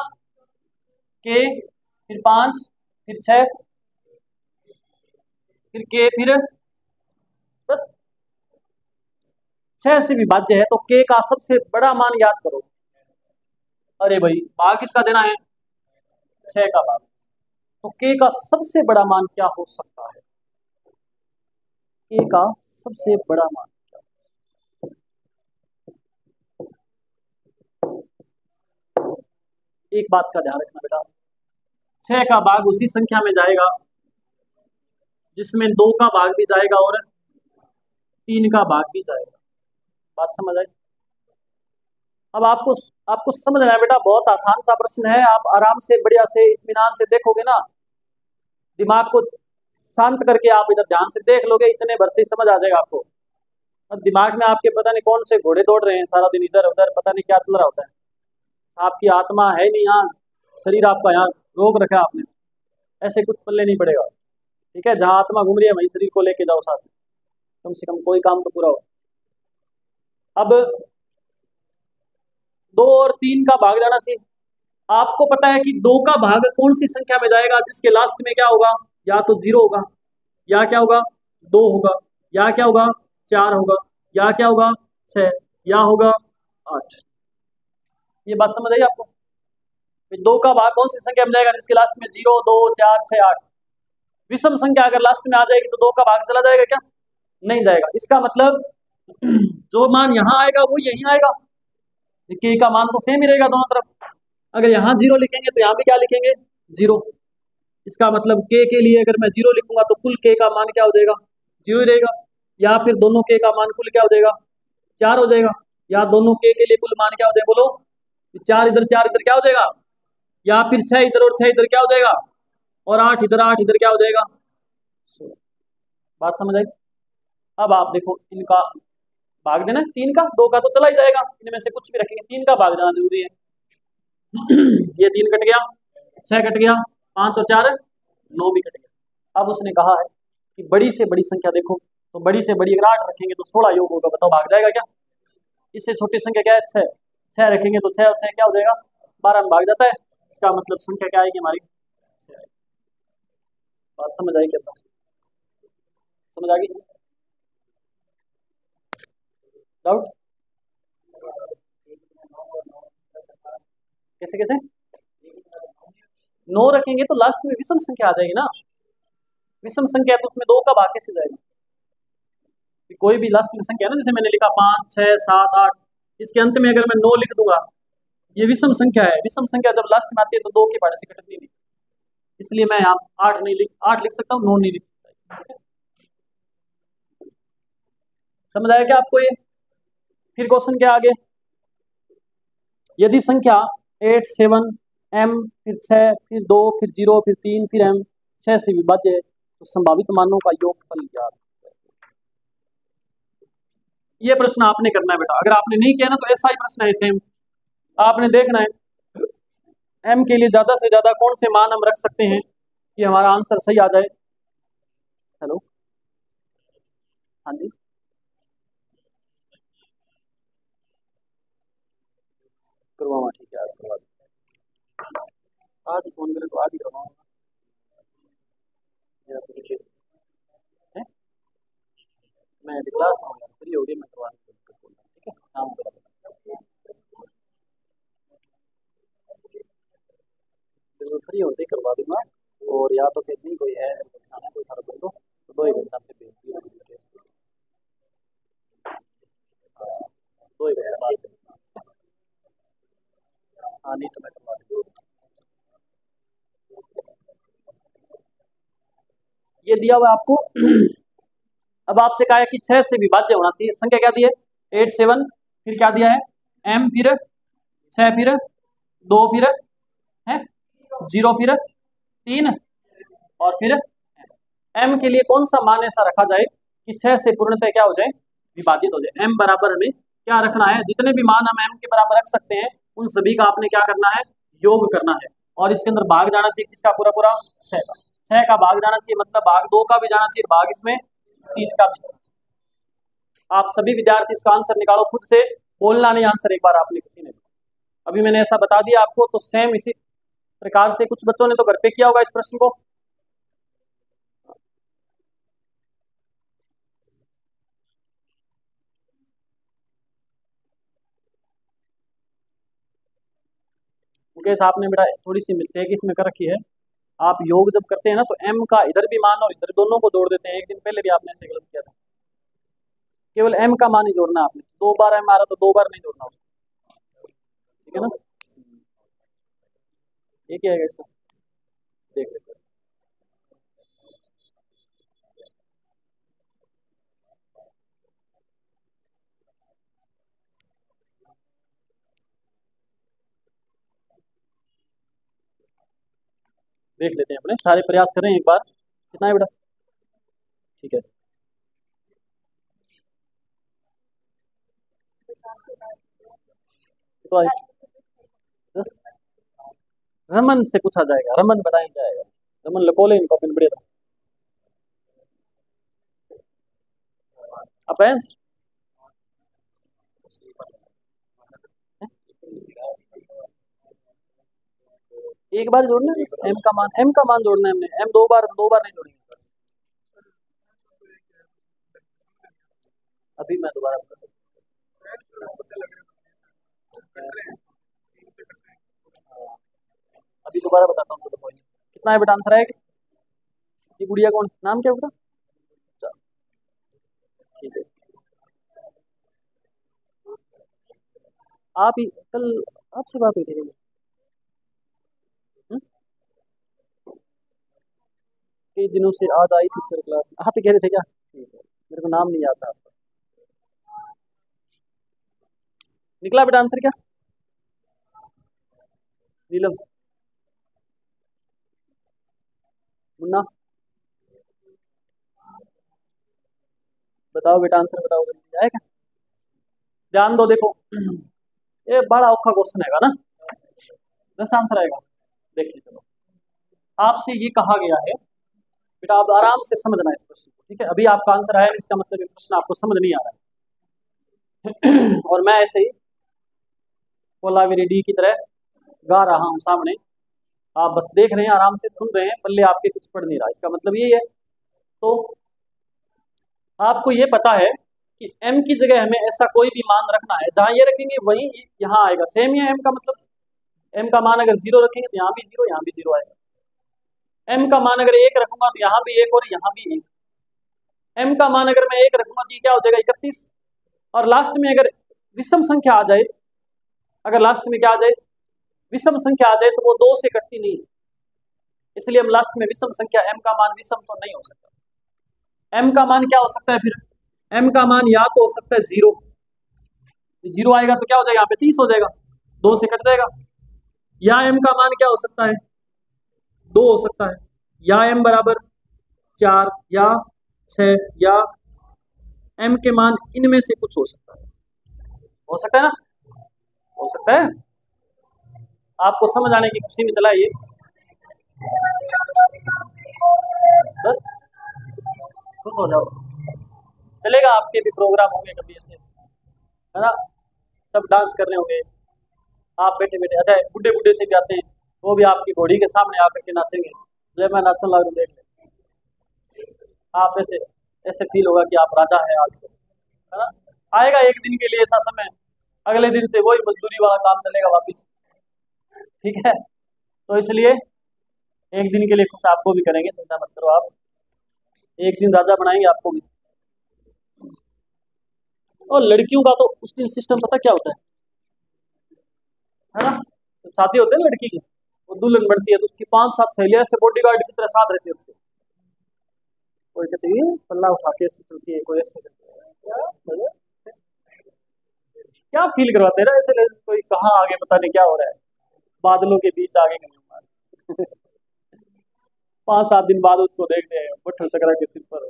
[SPEAKER 1] के फिर 5 फिर 6 फिर के फिर बस 6 से विभाज्य है, तो के का सबसे बड़ा मान याद करो। अरे भाई भाग किसका देना है? 6 का भाग। तो के का सबसे बड़ा मान क्या हो सकता है? के का सबसे बड़ा मान क्या? एक बात का ध्यान रखना बेटा, 6 का भाग उसी संख्या में जाएगा जिसमें 2 का भाग भी जाएगा और 3 का भाग भी जाएगा। बात समझ आई? अब आपको आपको समझ रहा है बेटा, बहुत आसान सा प्रश्न है, आप आराम से बढ़िया से इत्मीनान से देखोगे ना, दिमाग को शांत करके आप इधर ध्यान से देख लोगे, इतने भर से ही समझ आ जाएगा आपको। अब दिमाग में आपके पता नहीं कौन से घोड़े दौड़ रहे हैं सारा दिन इधर उधर, पता नहीं क्या चल रहा होता है। आपकी आत्मा है नहीं यहाँ, शरीर आपका यहाँ रोक रखा है आपने, ऐसे कुछ पल्ले नहीं पड़ेगा। ठीक है, जहाँ आत्मा घूम रही है वहीं शरीर को लेके जाओ साथ में, कम से कम कोई काम तो पूरा हो। अब 2 और 3 का भाग जाना चाहिए। आपको पता है कि 2 का भाग कौन सी संख्या में जाएगा जिसके लास्ट में क्या होगा, या तो 0 होगा, या क्या होगा 2 होगा, या क्या होगा 4 होगा, या क्या होगा 6, या होगा 8। ये बात समझ आई आपको? 2 का भाग कौन सी संख्या में जाएगा जिसके लास्ट में 0 2 4 6 8? विषम संख्या अगर लास्ट में आ जाएगी तो 2 का भाग चला जाएगा क्या? नहीं जाएगा। इसका मतलब जो मान यहाँ आएगा वो यहीं आएगा, के का मान तो सेम ही रहेगा दोनों तरफ। अगर यहाँ 0 लिखेंगे तो यहाँ भी क्या लिखेंगे 0। इसका मतलब के लिए अगर मैं 0 लिखूंगा तो कुल के का मान क्या हो जाएगा 0 ही रहेगा, या फिर दोनों के का मान कुल क्या हो जाएगा 4 हो जाएगा, या दोनों के लिए कुल मान क्या हो जाएगा बोलो, 4 इधर क्या हो जाएगा, या फिर 6 इधर और 6 इधर क्या हो जाएगा, और 8 इधर क्या हो जाएगा 16। बात समझ आई? अब आप देखो इनका भाग देना, 3 का 2 का तो चला ही जाएगा, इनमें से कुछ भी रखेंगे, 3 का भाग जाना जरूरी है। ये 3 कट गया, 6 कट गया, 5 और 4 9 भी कट गया। अब उसने कहा है कि बड़ी से बड़ी संख्या देखो, तो बड़ी से बड़ी अगर 8 रखेंगे तो 16 योग होगा, बताओ भाग जाएगा क्या? इससे छोटी संख्या क्या है 6, 6 रखेंगे तो 6 और 6 क्या हो जाएगा 12 में भाग जाता है। इसका मतलब संख्या क्या आएगी हमारी 6। बात समझ आई क्या? समझ आ गई? डाउट? कैसे कैसे 9 रखेंगे तो लास्ट में विषम संख्या आ जाएगी ना, विषम संख्या तो उसमें 2 का भाग कैसे जाएगा? कोई भी लास्ट में संख्या ना, जैसे मैंने लिखा 5 6 7 8, इसके अंत में अगर मैं 9 लिख दूंगा, ये विषम संख्या है, विषम संख्या जब लास्ट में आती है तो 2 के भाड़े से कटती नहीं, इसलिए मैं यहाँ 8 लिख सकता हूँ, 9 नहीं लिख सकता। समझ आया क्या आपको ये? फिर क्वेश्चन क्या आगे, यदि संख्या 8 7 m फिर 6 फिर 2 फिर 0 फिर 3 फिर m 6 से विभाज्य है तो संभावित मानों का योगफल ज्ञात। ये प्रश्न आपने करना है बेटा, अगर आपने नहीं किया ना तो ऐसा ही प्रश्न है सेम, आपने देखना है m के लिए ज्यादा से ज्यादा कौन से मान हम रख सकते हैं कि हमारा आंसर सही आ जाए। हेलो, हाँ जी, करवाऊंगा, ठीक है आज करवा दूँ, आज फोन करे तो आज ही करवाऊंगा। मैं अभी क्लास में हूँ, फ्री होगी मैं करवा दूँगा, ठीक है काम करो, बिल्कुल फ्री होते ही करवा दूंगा। और या तो फिर नहीं कोई है नुकसान है कोई फर्क हो तो 2 ही घंटा से भेज दिया, हाँ 2 ही घंटा बाद में। हाँ नहीं तो मैं करवा दूँगा। ये दिया हुआ है आपको। अब आपसे कहा है कि 6 से विभाज्य होना चाहिए। संख्या क्या दी है? 8 7, फिर क्या दिया है? m, फिर 6, फिर 2, फिर है 0, फिर 3 और फिर m के लिए कौन सा मान ऐसा रखा जाए कि 6 से पूर्णतः क्या हो जाए? विभाजित हो जाए। m बराबर हमें क्या रखना है? जितने भी मान हम m के बराबर रख सकते हैं उन सभी का आपने क्या करना है? योग करना है। और इसके अंदर भाग जाना चाहिए किसका? पूरा पूरा 6 का। 6 का भाग जाना चाहिए, मतलब भाग 2 का भी जाना चाहिए, भाग इसमें 3 का भी जाना चाहिए। आप सभी विद्यार्थी इसका आंसर निकालो खुद से, बोलना नहीं आंसर एक बार आपने किसी ने। अभी मैंने ऐसा बता दिया आपको, तो सेम इसी प्रकार से कुछ बच्चों ने तो घर पे किया होगा इस प्रश्न को। मुकेश आपने बेटा थोड़ी सी मिस्टेक इसमें कर रखी है। आप योग जब करते हैं ना तो m का इधर भी मान और इधर दोनों को जोड़ देते हैं। एक दिन पहले भी आपने ऐसे गलत किया था। केवल m का मान ही जोड़ना है आपने। 2 बार m आ रहा तो 2 बार नहीं जोड़ना उसको। ठीक है ना? ये क्या है इसका? देख लेते हैं। देख लेते हैं, अपने सारे प्रयास करें एक बार। कितना है बेटा? ठीक है। तो बस रमन से पूछा जाएगा। रमन बताएं क्या आएगा? रमन लकोले इनको पिन बड़े अपेंस एक बार जोड़ना है m का मान। m का मान जोड़ना है हमने। m दो बार नहीं जोड़ेंगे। अभी मैं दोबारा अभी दोबारा बताता हूँ तो पॉइंट कितना है बेटा? आंसर आएगा? ये गुड़िया कौन? नाम क्या बेटा? अच्छा, ठीक है। आप ही कल आपसे बात हुई थी क्या? कई दिनों से आज आई थी सर क्लास में। आप ही कह रहे थे क्या? ठीक है, मेरे को नाम नहीं याद था आपका। निकला बेटा आंसर क्या? नीलम, मुन्ना, बताओ बेटा आंसर बताओ, जल्दी आएगा? ध्यान दो, देखो ये बड़ा औखा क्वेश्चन हैगा ना। 10 आंसर आएगा। देखिए चलो, आपसे ये कहा गया है बेटा, आप आराम से समझना इस प्रश्न को। ठीक है, अभी आपका आंसर आया, इसका मतलब ये प्रश्न आपको समझ नहीं आ रहा है। और मैं ऐसे ही कोलावेरी डी की तरह गा रहा हूँ सामने, आप बस देख रहे हैं, आराम से सुन रहे हैं, पल्ले आपके कुछ पढ़ नहीं रहा। इसका मतलब यही है। तो आपको ये पता है कि m की जगह हमें ऐसा कोई भी मान रखना है, जहां ये रखेंगे वही यहाँ आएगा। सेम ही है m का मतलब। m का मान अगर 0 रखेंगे तो यहाँ भी 0, यहाँ भी 0 आएगा। m का मान अगर 1 रखूंगा तो यहाँ भी 1 और यहाँ भी 1। m का मान अगर मैं 1 रखूंगा तो ये क्या हो जाएगा? 31। और लास्ट में अगर विषम संख्या आ जाए, अगर लास्ट में क्या आ जाए? विषम संख्या आ जाए, तो वो 2 से कटती नहीं है। इसलिए हम लास्ट में विषम संख्या m का मान विषम तो नहीं हो सकता। m का मान क्या हो सकता है फिर? m का मान या तो हो सकता है 0, 0 आएगा तो क्या हो जाएगा? यहाँ पे 30 हो जाएगा, 2 से कट जाएगा। या m का मान क्या हो सकता है? 2 हो सकता है, या m बराबर 4 या 6, या m के मान इनमें से कुछ हो सकता है। हो सकता है ना? हो सकता है। आपको समझ आने की खुशी में चलाइए, बस खुश हो जाओ। चलेगा, आपके भी प्रोग्राम होंगे कभी ऐसे, है ना? सब डांस कर रहे होंगे, आप बैठे बैठे। अच्छा, बुढ़े बुढ़े से भी आते हैं, वो भी आपकी घोड़ी के सामने आकर के नाचेंगे। जब मैं नाचने लगा देख ले, आप ऐसे ऐसे फील होगा कि आप राजा हैं आज को, है ना? आएगा एक दिन के लिए ऐसा समय, अगले दिन से वही मजदूरी वाला काम चलेगा वापिस। ठीक है, तो इसलिए एक दिन के लिए खुश आपको भी करेंगे, चिंता मत करो आप। एक दिन राजा बनाएंगे आपको भी। और लड़कियों का तो उस दिन सिस्टम पता क्या होता है ना? तो शादी होते हैं ना लड़की की, वो दुल्हन बनती है तो उसकी 5-7 सहेलियां से बॉडीगार्ड की तरह साथ रहती है उसके। कोई कहती है पल्ला उठा के ऐसे चलती है, कोई ऐसे करती है, क्या फील करवाते हैं ना ऐसे, कोई कहाँ आगे पता नहीं क्या हो रहा है, बादलों के बीच आगे कहीं 5-7 दिन बाद उसको देखते हैं बट्ठल चकरा के सिर पर,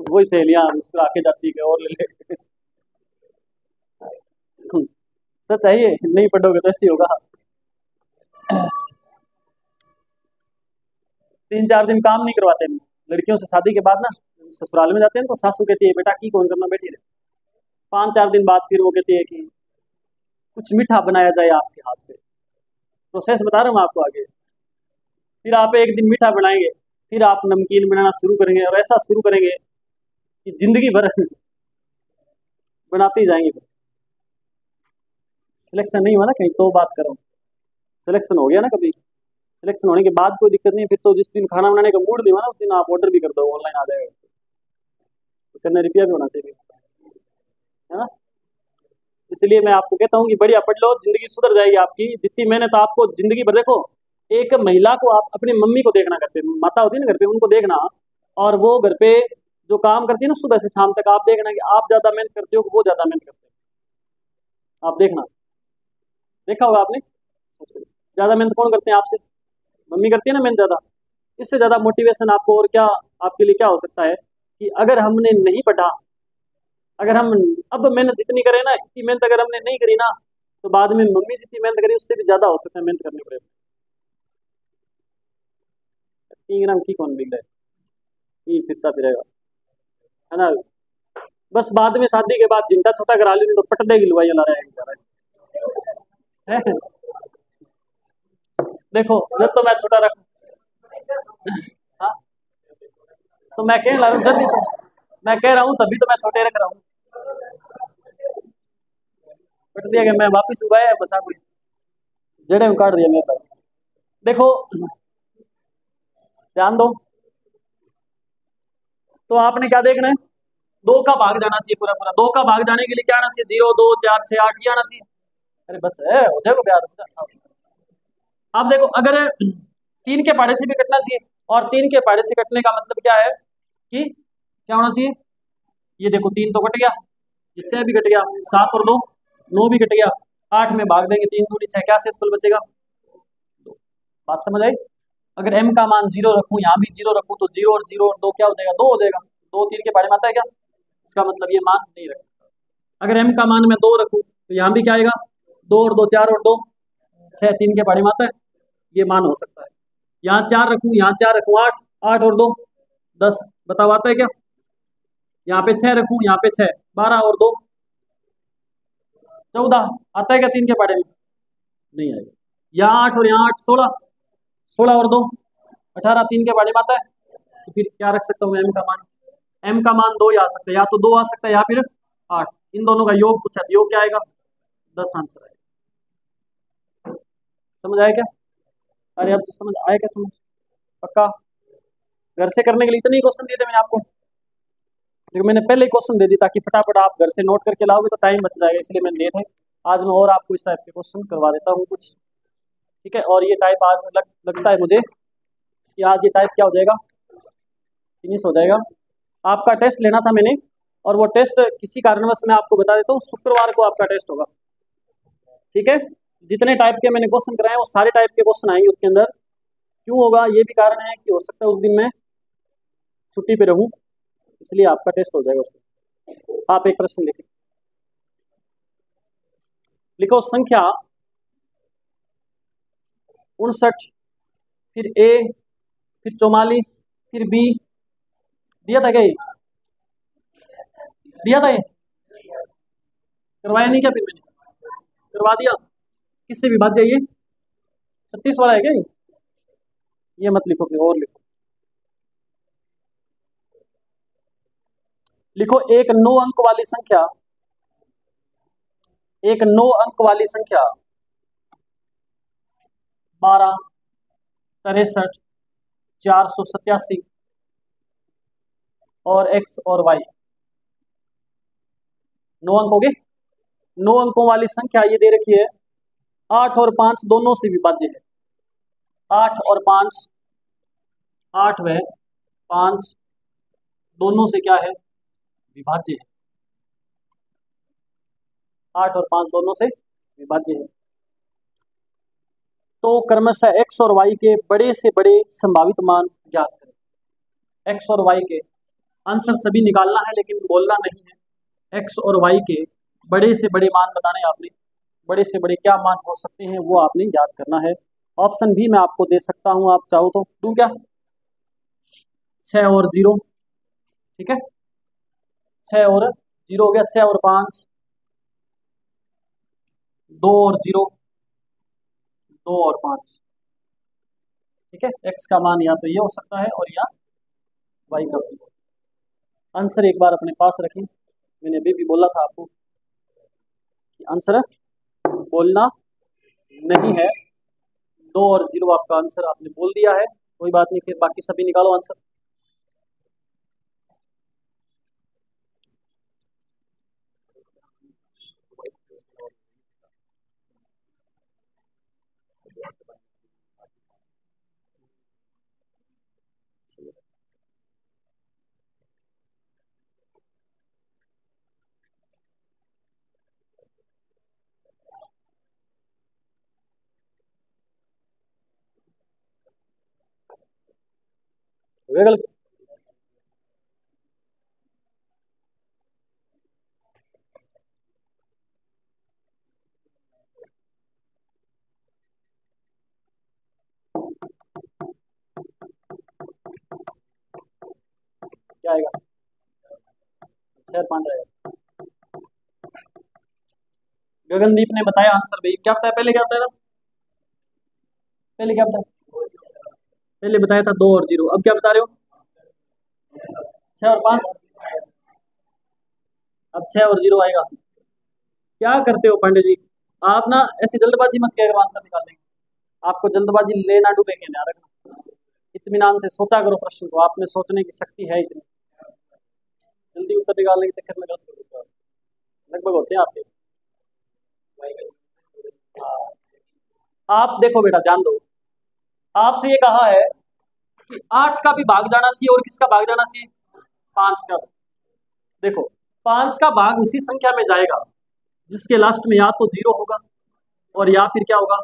[SPEAKER 1] वही सहेलियां मुस्कुरा के जाती है और ले ले। सच चाहिए, नहीं पढ़ोगे तो ऐसे ही होगा। 3-4 दिन काम नहीं करवाते हैं लड़कियों से, शादी के बाद ना ससुराल में जाते हैं तो सासू कहती है बेटा की कौन करना, बैठी रहे। 5-4 दिन बाद फिर वो कहती है कि कुछ मीठा बनाया जाए आपके हाथ से। प्रोसेस बता रहा हूँ आपको आगे। फिर आप एक दिन मीठा बनाएंगे, फिर आप नमकीन बनाना शुरू करेंगे, और ऐसा शुरू करेंगे कि जिंदगी भर बनाते ही जाएंगे। सिलेक्शन नहीं हुआ ना कहीं तो बात करो, सिलेक्शन हो गया ना कभी, सिलेक्शन होने के बाद कोई दिक्कत नहीं है। फिर तो जिस दिन खाना बनाने का मूड नहीं हुआ ना, उस दिन आप ऑर्डर भी कर दो, ऑनलाइन आ जाएगा। तो करने रुपया भी होना चाहिए, है ना। इसलिए मैं आपको कहता हूँ कि बढ़िया पढ़ लो, जिंदगी सुधर जाएगी आपकी। जितनी मेहनत आपको जिंदगी भर, देखो एक महिला को आप अपनी मम्मी को देखना, घर पे माता होती है ना घर पे, उनको देखना, और वो घर पे जो काम करती है ना सुबह से शाम तक, आप देखना कि आप ज्यादा मेहनत करते हो कि वो ज्यादा मेहनत करते हैं। आप देखना, देखा होगा आपने, ज्यादा मेहनत कौन करते हैं आपसे, मम्मी करती है ना मेहनत ज्यादा। इससे ज्यादा मोटिवेशन आपको और क्या, आपके लिए क्या हो सकता है कि अगर हमने नहीं पढ़ा, अगर हम अब मेहनत जितनी करें ना, इतनी मेहनत अगर हमने नहीं करी ना, तो बाद में मम्मी जितनी मेहनत करी उससे भी ज्यादा हो सकता है मेहनत करनी पड़े। 3 ग्राम की कौन बिगड़ा है, ये फिरता फिरेगा, है ना। बस बाद में शादी के बाद जिंदा छोटा करा ली, नहीं तो पटने की लुगाई ला रहा है। देखो जब तो मैं छोटा रख, हाँ तो मैं कह रहा हूँ जब भी, तो मैं कह रहा हूँ तभी तो मैं छोटे रख रहा हूँ। पट दिया गया, मैं वापिस उगाया बसा कोई जड़े में काट दिया मेरे पास। देखो ध्यान दो, तो आपने क्या देखना है, 2 का भाग जाना चाहिए पूरा पूरा। 2 का भाग जाने के लिए क्या आना चाहिए, 0, 2, 4, 6, 8 ये आना चाहिए। अरे बस है, हो जाएगा प्यार। आप देखो अगर 3 के पहाड़े से भी कटना चाहिए, और 3 के पहाड़े से कटने का मतलब क्या है कि क्या होना चाहिए, ये देखो 3 तो कट गया, ये 6 भी कट गया, 7 और 2 9 भी कट गया, 8 में भाग देंगे, 3 दूनी 6, क्या शेषफल बचेगा। बात समझ आई। अगर m का मान 0 रखूं, यहाँ भी 0 रखूं, तो 0 और 0 और 2 क्या हो जाएगा, 2 हो जाएगा। 2 3 के बारे में आता है क्या, इसका मतलब ये मान नहीं रख सकता। अगर m का मान मैं 2 रखूं, तो यहाँ भी क्या आएगा, 2 और 2 4 और 2 6, 3 के बारे में आता है, ये मान हो सकता है। यहाँ 4 रखूं, यहाँ 4 रखूं, 8 8 और 2 10, बताओ आता है क्या। यहाँ पे 6 रखूं, यहाँ पे 6 12 और 2 14, आता है क्या 3 के बारे में, नहीं आएगा। यहाँ 8 और यहाँ 8 16, 16 और 2 18, 3 के बारे में आता है। तो फिर क्या रख सकता हूँ मैं, m का मान, m का मान 2 ही आ सकता है, या तो 2 आ सकता है या फिर 8, इन दोनों का योग पूछा, योग क्या आएगा, 10 आंसर आएगा। समझ आया क्या, अरे अब तो समझ आया क्या, समझ पक्का। घर से करने के लिए इतने ही क्वेश्चन दिए थे मैंने आपको, लेकिन मैंने पहले ही क्वेश्चन दे दी ताकि फटाफट आप घर से नोट करके लाओगे तो टाइम बच जाएगा, इसलिए मैंने दिए थे। आज मैं और आपको इस टाइप के क्वेश्चन करवा देता हूँ कुछ, ठीक है। और ये टाइप आज लगता है मुझे कि आज ये टाइप क्या हो जाएगा, फिनिश हो जाएगा। आपका टेस्ट लेना था मैंने, और वो टेस्ट किसी कारणवश मैं आपको बता देता हूँ, शुक्रवार को आपका टेस्ट होगा, ठीक है। जितने टाइप के मैंने क्वेश्चन कराए वो सारे टाइप के क्वेश्चन आएंगे उसके अंदर। क्यों होगा, ये भी कारण है कि हो सकता है उस दिन मैं छुट्टी पे रहूं, इसलिए आपका टेस्ट हो जाएगा उसमें। आप एक प्रश्न लिखें, लिखो संख्या 59, फिर ए, फिर 44, फिर बी, दिया था क्या ये, दिया था ये, करवाया नहीं क्या, फिर मैंने करवा दिया। किससे विभाज्य ये 36 वाला है क्या ये मत लिखो, फिर और लिखो, लिखो एक 9 अंक वाली संख्या, एक 9 अंक वाली संख्या 12 63 487 और x और y, 9 अंक हो गए। 9 अंकों वाली संख्या ये दे रखी है, 8 और 5 दोनों से विभाज्य है। 8 और 5, 8 व 5 दोनों से क्या है, विभाज्य है। 8 और 5 दोनों से विभाज्य है। तो क्रमशः x और y के बड़े से बड़े संभावित मान ज्ञात करें। x और y के आंसर सभी निकालना है लेकिन बोलना नहीं है। x और y के बड़े से बड़े मान बताने आपने, बड़े से बड़े क्या मान हो सकते हैं वो आपने याद करना है। ऑप्शन भी मैं आपको दे सकता हूं, आप चाहो तो दूं क्या? 6 और 0, ठीक है, 6 और 0 हो गया, 6 और 5, 2 और 0, 2 और 5, ठीक है। x का मान या तो ये हो सकता है और या y का भी। आंसर एक बार अपने पास रखें, मैंने अभी भी बोला था आपको कि आंसर बोलना नहीं है। 2 और 0 आपका आंसर आपने बोल दिया है, कोई बात नहीं, फिर बाकी सभी निकालो आंसर। हो गया गलत? क्या आएगा? 6 और 5 आएगा। गगनदीप ने बताया आंसर भाई, क्या बताया पहले, क्या बताया था पहले, क्या बताया पहले? बताया था 2 और 0, अब क्या बता रहे हो? 6 और 5, अब 6 और 0 आएगा। क्या करते हो पांडे जी, आप ना ऐसी जल्दबाजी मत किया करो आंसर निकालने की। आपको जल्दबाजी लेना डूबेंगे ना रखना, इत्मीनान से सोचा करो प्रश्न को, आप में सोचने की शक्ति है इतनी, जल्दी उत्तर निकालने के चक्कर में गलत कर देते हो। लगभग होते हैं आपके। हाँ। आप देखो बेटा, ध्यान दो, आपसे ये कहा है कि 8 का भी भाग जाना चाहिए और किसका भाग जाना चाहिए? 5 का। देखो 5 का भाग उसी संख्या में जाएगा जिसके लास्ट में या तो 0 होगा और या फिर क्या होगा,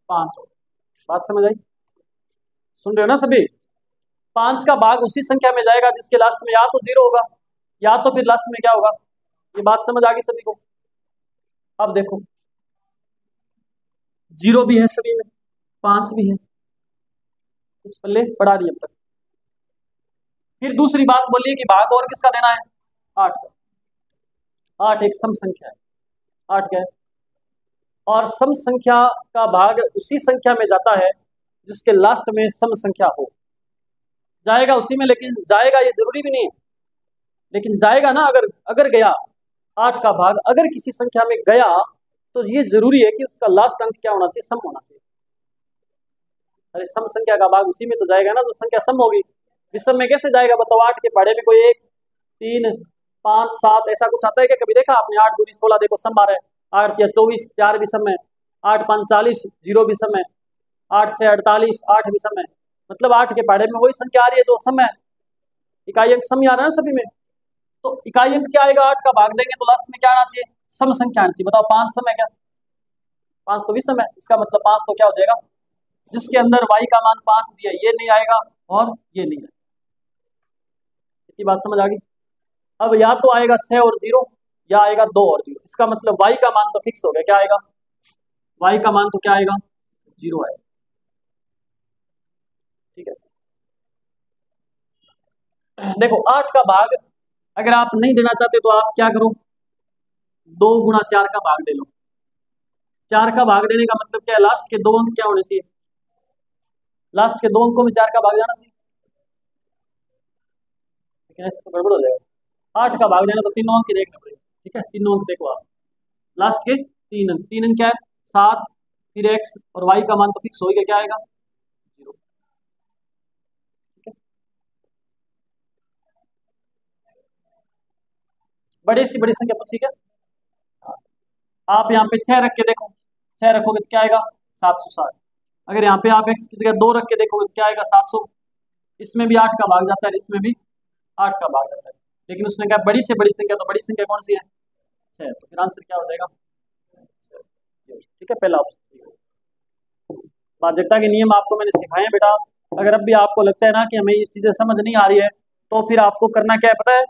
[SPEAKER 1] 5 होगा। बात समझ आई? सुन रहे हो ना सभी? 5 का भाग उसी संख्या में जाएगा जिसके लास्ट में या तो 0 होगा या तो फिर लास्ट में क्या होगा। ये बात समझ आ गई सभी को? अब देखो 0 भी है सभी में, 5 भी है, कुछ पल्ले पड़ा नहीं अब तक। फिर दूसरी बात बोलिए कि भाग और किसका देना है? 8 का। 8 एक सम संख्या है, 8 क्या है? और सम संख्या का भाग उसी संख्या में जाता है जिसके लास्ट में सम संख्या हो। जाएगा उसी में, लेकिन जाएगा ये जरूरी भी नहीं है, लेकिन जाएगा ना। अगर अगर गया 8 का भाग अगर किसी संख्या में गया तो ये जरूरी है कि उसका लास्ट अंक क्या होना चाहिए, सम होना चाहिए। अरे सम संख्या का भाग उसी में तो जाएगा ना जो संख्या सम होगी। विषम में कैसे जाएगा बताओ? 8 के पढ़े में कोई 1 3 5 7 ऐसा कुछ आता है क्या? कभी देखा आपने? 8 दूनी 16 देखो सम आ रहा है, 8 या 24 4 भी सम है, 8 5 40 0 भी सम है, 8 6 48 8 भी सम है। मतलब 8 के पढ़े में वही संख्या आ रही है जो सम है, इकाई अंक सम ही आ रहा है ना सभी में। तो इकाई अंक क्या आएगा? 8 का भाग देंगे तो लास्ट में क्या आना चाहिए? सम संख्या आनी चाहिए। बताओ 5 सम है क्या? 5 तो विषम है, इसका मतलब 5 तो क्या हो जाएगा, जिसके अंदर y का मान 5 दिया ये नहीं आएगा और ये नहीं आएगा। इतनी बात समझ आ गई? अब या तो आएगा 6 और 0 या आएगा 2 और 0। इसका मतलब y का मान तो फिक्स हो गया, क्या आएगा? y का मान तो क्या आएगा? 0 आएगा। ठीक है, देखो 8 का भाग अगर आप नहीं देना चाहते तो आप क्या करो, 2 गुणा 4 का भाग दे लो। 4 का भाग देने का मतलब क्या है? लास्ट के 2 अंक क्या होने चाहिए? लास्ट के 2 अंकों में 4 का भाग जाना चाहिए, लेकिन ऐसे तो गड़बड़ हो जाएगा। 8 का भाग देना तो तीनों अंक ही देखना पड़ेगा। ठीक है, तीनों अंक देखो आप, लास्ट के 3 अंक क्या है? 7, फिर x और y का मान तो फिक्स हो गया, क्या आएगा? 0। ठीक है, बड़ी सी बड़ी संख्या पूछी क्या? आप यहाँ पे 6 रख के देखो, 6 रखोगे तो क्या आएगा? 760। अगर यहाँ पे आप x की जगह 2 रख के देखोगे तो क्या आएगा? 700। इसमें भी 8 का भाग जाता है, इसमें भी 8 का भाग जाता है। लेकिन उसने कहा बड़ी से बड़ी संख्या, तो बड़ी संख्या कौन सी है? 6। तो फिर आंसर क्या हो जाएगा? 6। ठीक है, पहला ऑप्शन। भाजकता के नियम आपको मैंने सिखाए हैं बेटा। अगर अब भी आपको लगता है ना कि हमें ये चीज़ें समझ नहीं आ रही है, तो फिर आपको करना क्या है पता है?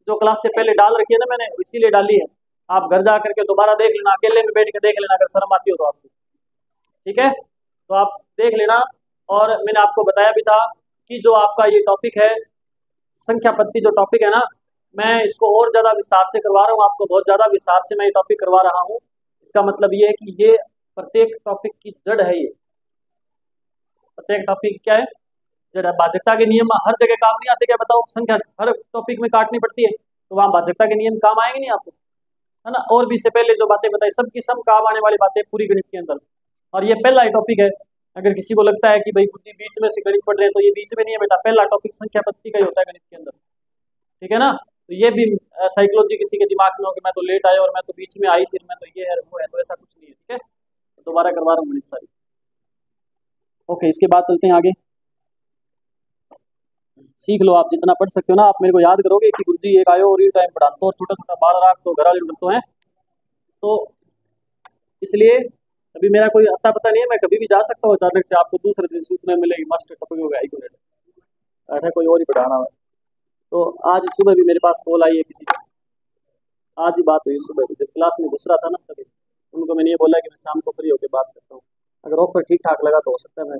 [SPEAKER 1] जो क्लास से पहले डाल रखी है ना मैंने, इसीलिए डाली है। आप घर जा करके दोबारा देख लेना, अकेले में बैठ के देख लेना, अगर शर्म आती हो तो आपको। ठीक है, तो आप देख लेना। और मैंने आपको बताया भी था कि जो आपका ये टॉपिक है, संख्या पद्धति जो टॉपिक है ना, मैं इसको और ज़्यादा विस्तार से करवा रहा हूँ आपको, बहुत ज़्यादा विस्तार से मैं ये टॉपिक करवा रहा हूँ। इसका मतलब ये है कि ये प्रत्येक टॉपिक की जड़ है। ये प्रत्येक टॉपिक क्या है? जड़ है। भाजकता के नियम हर जगह काम नहीं आते क्या? बताओ, संख्या हर टॉपिक में काटनी पड़ती है, तो वहाँ भाजकता के नियम काम आएंगे नहीं आपको, है ना? और भी इससे पहले जो बातें बताई, सबकी सब काम आने वाली बातें पूरी गणित के अंदर। और ये पहला ही टॉपिक है। अगर किसी को लगता है कि भाई बुद्धि बीच में से गणित पढ़ रहे हैं, तो ये बीच में नहीं है बेटा, पहला टॉपिक संख्या पद्धति का ही होता है गणित के अंदर। ठीक है ना? तो ये भी साइकोलॉजी किसी के दिमाग में हो कि मैं तो लेट आया और मैं तो बीच में आई, फिर मैं तो ये है वो है, तो ऐसा कुछ नहीं है। ठीक है, तो दोबारा करवा रहा हूँ गणित सारी। ओके, इसके बाद चलते हैं आगे। सीख लो आप जितना पढ़ सकते हो ना। आप मेरे को याद करोगे कि गुरुजी एक आयो और ये टाइम पढ़ा तो छोटा छोटा बाल राख तो घर वाले तो है, तो इसलिए अभी मेरा कोई अता पता नहीं है, मैं कभी भी जा सकता हूँ। अचानक से आपको दूसरे दिन सूचना मिलेगी मास्टर टपक हो गया, ऐसा कोई और ही पढ़ाना है। तो आज सुबह भी मेरे पास कॉल आई है किसी की, आज ही बात हुई सुबह, जब क्लास में घुस रहा था ना तभी उनको मैंने ये बोला कि मैं शाम को फ्री होकर बात करता हूँ, अगर ऑफर ठीक ठाक लगा तो हो सकता है मैं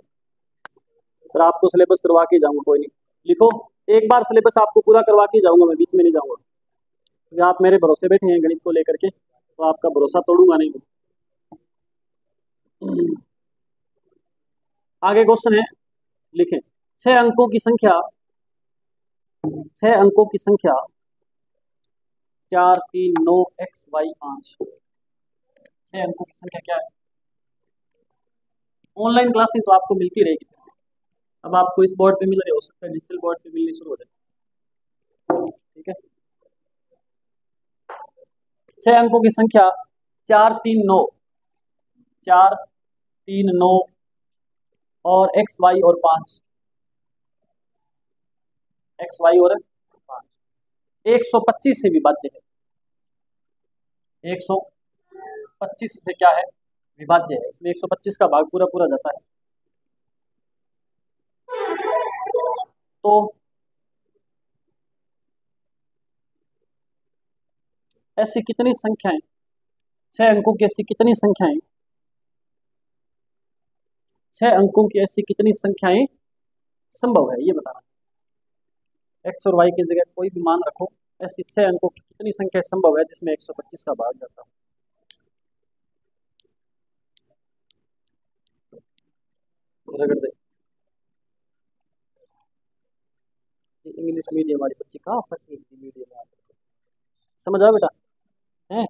[SPEAKER 1] फिर आपको सिलेबस करवा के जाऊँगा। कोई नहीं, लिखो, एक बार सिलेबस आपको पूरा करवा के जाऊँगा मैं, बीच में नहीं जाऊँगा, क्योंकि आप मेरे भरोसे बैठे हैं गणित को लेकर के, तो आपका भरोसा तोड़ूंगा नहीं। आगे क्वेश्चन है, लिखें। 6 अंकों की संख्या, 6 अंकों की संख्या 4 3 9 x y 5। 6 अंकों की संख्या क्या है? ऑनलाइन क्लासेस तो आपको मिलती रहेगी। अब आपको इस बोर्ड पे मिल रही, हो सकता है डिजिटल बोर्ड पे मिलनी शुरू हो जाए। ठीक है, 6 अंकों की संख्या 4 3 9, 4 3 9 और x y और 5, x y और 5 125 से विभाज्य है। 125 से क्या है? विभाज्य है। इसमें 125 का भाग पूरा पूरा जाता है। तो ऐसी कितनी संख्याएं, 6 अंकों की ऐसी कितनी संख्याएं, 6 अंकों की ऐसी कितनी संख्याएं संभव है, ये बताना। एक्स और वाई की जगह कोई भी मान रखो, ऐसी 6 अंकों की कितनी संख्या संभव है जिसमें 125 का भाग जाता है। रगड़ दे। इंग्लिश मीडियम वाली बच्ची कहाँ फंसी मीडियम में, समझ आओ बेटा है?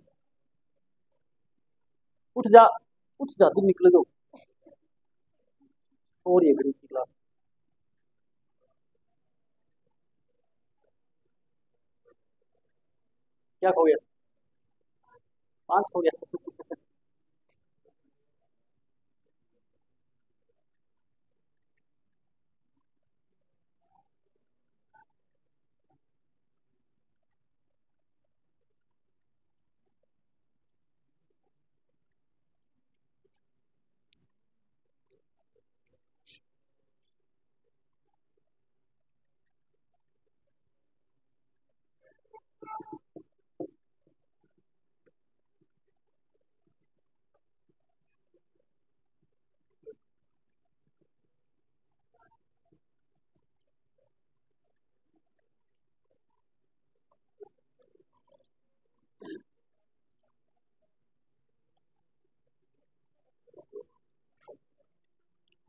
[SPEAKER 1] उठ जा, उठ जा, तुम निकल दो, सो रही है गणित की क्लास। क्या खो गया? 5 खो गया।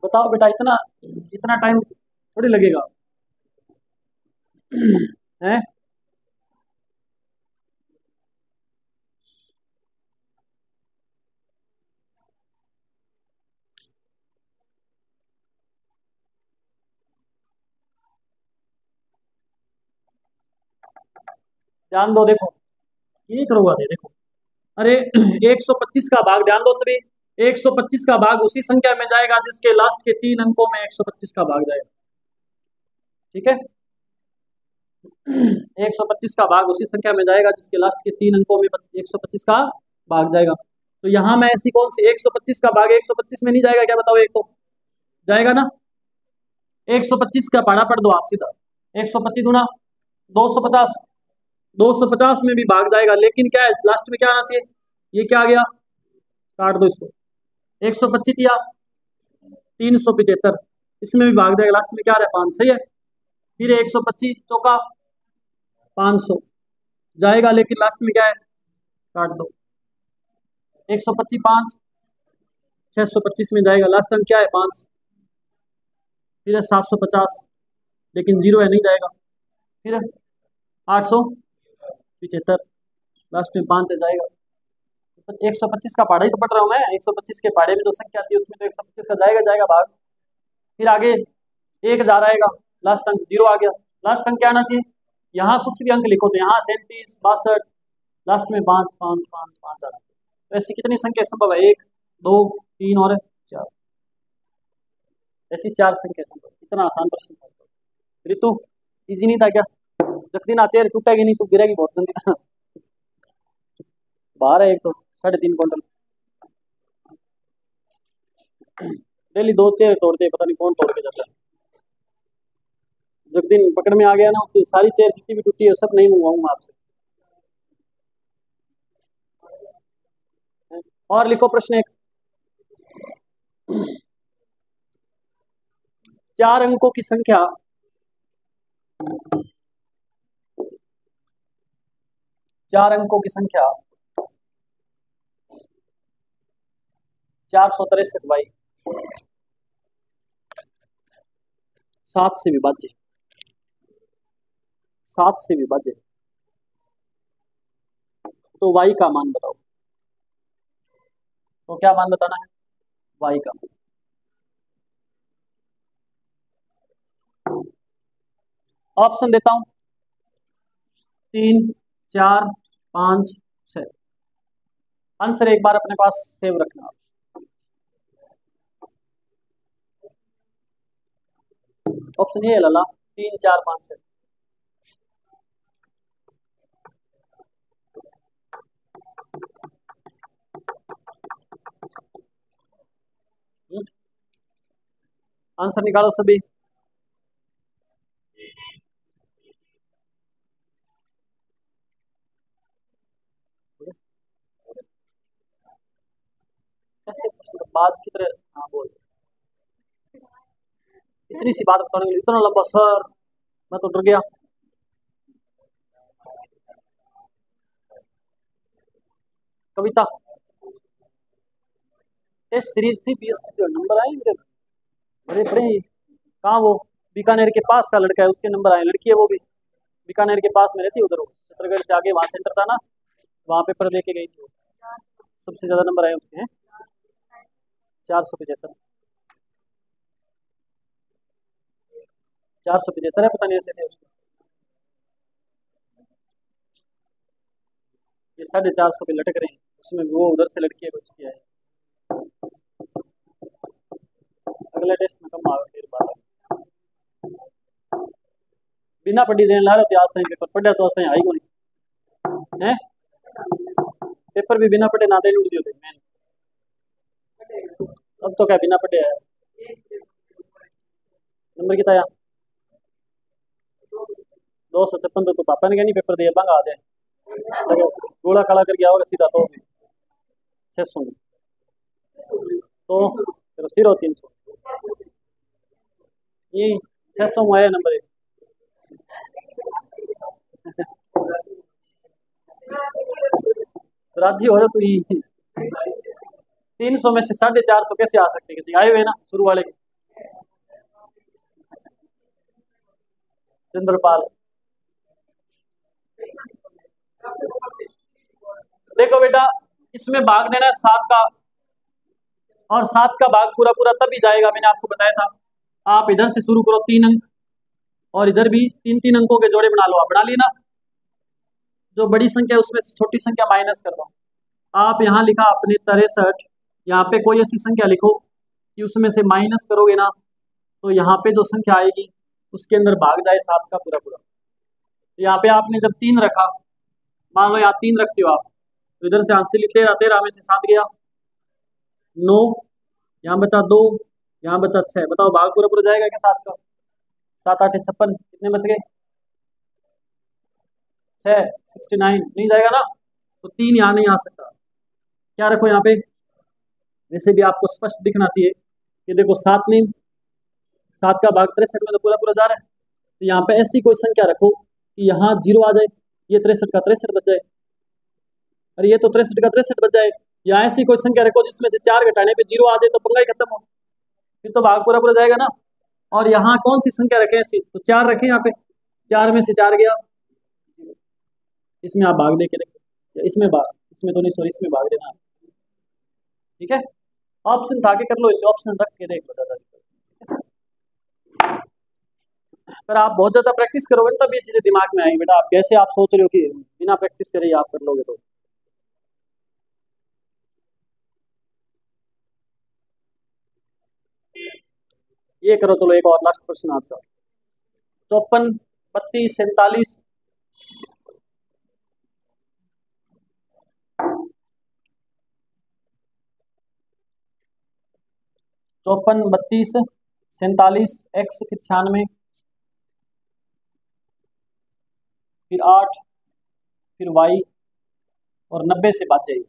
[SPEAKER 1] बताओ बेटा, इतना इतना टाइम थोड़ी लगेगा है? ध्यान दो, देखो ये करोगा दे, देखो, अरे 125 का भाग, ध्यान दो सभी, 125 का भाग उसी संख्या में जाएगा जिसके लास्ट के 3 अंकों में 125 का भाग जाएगा। ठीक है, 125 का भाग उसी संख्या में जाएगा जिसके लास्ट के 3 अंकों में 125 का भाग जाएगा। तो यहाँ मैं ऐसी कौन सी 125 का भाग 125 में नहीं जाएगा क्या बताओ? एक तो जाएगा ना। 125 का पढ़ा पढ़ दो आप सीधा। 125 गुना 250, 250 में भी भाग जाएगा, लेकिन क्या है लास्ट में क्या आना चाहिए? ये क्या आ गया? काट दो इसको। 125 या 375, इसमें भी भाग जाएगा, लास्ट में क्या आ रहा है? 5। सही है। फिर 125 चौका 500 जाएगा, लेकिन लास्ट में क्या है? काट दो। 125 5 625 में जाएगा, लास्ट टाइम क्या है? 5। फिर है 750, लेकिन 0 है नहीं जाएगा। फिर है 875, लास्ट में 5 है जाएगा। 125 का पहाड़ा ही तो पढ़ रहा हूँ मैं। 125 के पहाड़े में जो संख्या आती है उसमें तो 125 का जाएगा भाग। फिर आगे 1 जा रहेगा, लास्ट अंक 0 आ गया। लास्ट अंक क्या आना चाहिए? यहाँ कुछ भी अंक लिखो तो यहाँ 37 62, लास्ट में 5 5 5 5 आना चाहिए। तो ऐसी कितनी संख्या संभव है? 1 2 3 और 4, ऐसी 4 संख्या संभव। इतना आसान प्रश्न था। ऋतु इजी नहीं था क्या? जखदीन चेयर टूटेगी नहीं, तू गिरेगी बहुत गंदी तरह। बाहर है एक तो 3.5 क्विंटल। डेली 2 चेयर तोड़ते हैं, पता नहीं कौन तोड़ के जाता है। जगदीन पकड़ में आ गया ना, उसकी सारी चेयर जितनी भी टूटी है सब नहीं मंगवाऊंगा आपसे। और लिखो प्रश्न एक। 4 अंकों की संख्या 4 अंकों की संख्या 463 बाई 7 से विभाज्य, 7 से विभाज्य। तो y का मान बताओ। तो क्या मान बताना है? y का। ऑप्शन देता हूं 3 4 5 6। आंसर एक बार अपने पास सेव रखना। ऑप्शन ए है लाला, 3 4 5 6। आंसर निकालो सभी। कैसे प्रश्न बाज की तरह? हाँ बोल। इतनी सी बात बताने के लिए इतना लंबा सर, मैं तो डर गया। कविता टेस्ट सीरीज थी, पीएसटी से नंबर आए इनके बड़े बड़े। कहाँ वो बीकानेर के पास का लड़का है, उसके नंबर आए। लड़की है वो भी बीकानेर के पास में रहती है, उधर चित्रगढ़ से आगे वहाँ सेंटर था ना, वहाँ पेपर दे के गई थी। सबसे ज्यादा नंबर आए उसके हैं 475। 475 है, पता नहीं ऐसे थे उसके। ये 450 पे लटक रहे हैं, उसमें वो उधर से लड़की है कुछ किया है। अगला टेस्ट में कम आगे फिर बात बिना पढ़ी देने ला रहे थे आज तक पेपर पढ़ा तो आज तक आई को नहीं है। पेपर भी बिना पढ़े ना दे उड़ दिए थे मैंने। अब तो क्या बिना पढ़े है। नंबर कितना आया? 256। तो पापा ने क्या नहीं पेपर दिया बंग आ जाए। गोला काला करके आओगे सीधा तो 600 में तो फिर सिरो 300। ये 600 में आया नंबर 1। तो राजी हो रहे तू ही 300 में से 450 कैसे आ सकते? किसी आए हुए ना शुरू वाले चंद्रपाल। देखो बेटा इसमें भाग देना है 7 का, और 7 का भाग पूरा पूरा तभी जाएगा, मैंने आपको बताया था। आप इधर से शुरू करो 3 अंक, और इधर भी 3 अंकों के जोड़े बना लो। आप बना लिए ना? जो बड़ी संख्या है उसमें से छोटी संख्या माइनस कर दो। आप यहाँ लिखा आपने 63, यहाँ पे कोई ऐसी संख्या लिखो कि उसमें से माइनस करोगे ना तो यहाँ पे जो संख्या आएगी उसके अंदर भाग जाए 7 का पूरा पूरा। तो यहाँ पे आपने जब 3 रखा, मान लो यहाँ 3 रखते हो आप, तो इधर से 80 13, 13 में से 7 गया, 9, यहाँ बचा 2, यहाँ बचा 6। बताओ भाग पूरा पूरा जाएगा क्या 7 का? 7 8 56, कितने बच गए? 6, 69 नहीं जाएगा ना, तो 3 यहाँ नहीं आ सकता। क्या रखो यहाँ पे? वैसे भी आपको स्पष्ट दिखना चाहिए कि देखो 7 में 7 का भाग 63 में तो पूरा पूरा जा रहा है, तो यहाँ पे ऐसी कोई संख्या रखो कि यहाँ 0 आ जाए, ये 63 का 63 बच जाए, और ये तो 63 का 63 बच जाए। या ऐसी कोई संख्या रखो जिसमें से 4 घटाने पे 0 आ जाए, तो पंगा ही खत्म हो, फिर तो भाग पूरा पूरा जाएगा ना। और यहाँ कौन सी संख्या रखें ऐसी? तो 4 रखें यहाँ पे, 4 में से 4 गया, इसमें आप भाग दे के देखो, इसमें भाग, इसमें तो नहीं, सॉरी इसमें भाग देना, ठीक है। ऑप्शन उठा के कर लो, इसे ऑप्शन रख के देख लो दादा। पर आप बहुत ज्यादा प्रैक्टिस करोगे ना तब ये चीजें दिमाग में आएंगी बेटा। आप कैसे आप सोच रहे हो कि बिना प्रैक्टिस करे आप कर लोगे? तो ये करो, चलो एक और लास्ट क्वेश्चन आज का। 54 32 47, 54 32 47, x फिर 96, फिर 8, फिर y, और 90 से बच जाइए।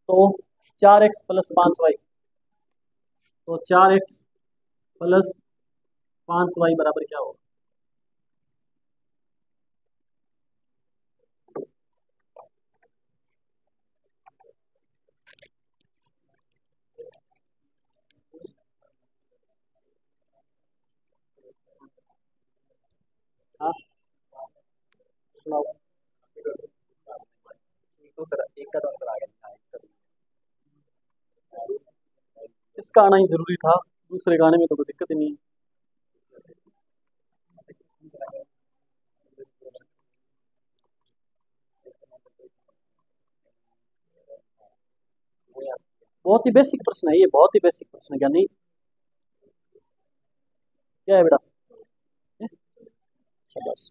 [SPEAKER 1] तो 4x प्लस 5y, तो 4x प्लस 5y बराबर क्या होगा? हाँ सुनाओ। एक का तो आ गया, इसका आना ही जरूरी था, दूसरे गाने में तो कोई दिक्कत ही नहीं है। बहुत ही बेसिक प्रश्न है ये, बहुत ही बेसिक प्रश्न है, क्या नहीं? क्या है बेटा? शाबाश,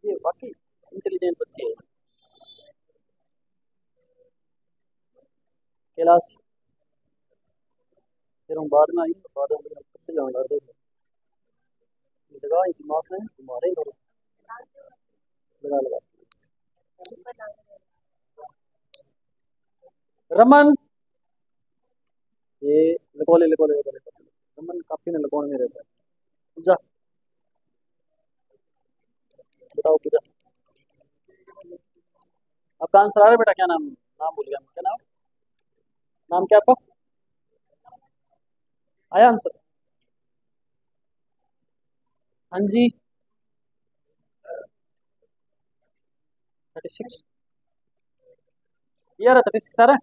[SPEAKER 1] ये वाकई इंटेलिजेंट बच्चे है। कैलाश तेरा बाद में आई, बाद में से जाऊंगा, लगा ही दिमाग में तुम्हारे ही करो, लगा लगा। रमन, ये लगो ले लगो ले लगो ले, रमन काफी ना लगवाने में रहता है। पूजा, बताओ पूजा, आपका आंसर आ रहा है बेटा? क्या नाम? नाम भूल गया, क्या नाम? नाम क्या आपका? आया आंसर? हाँ जी, 36, ये आ रहा 36 आ रहा है।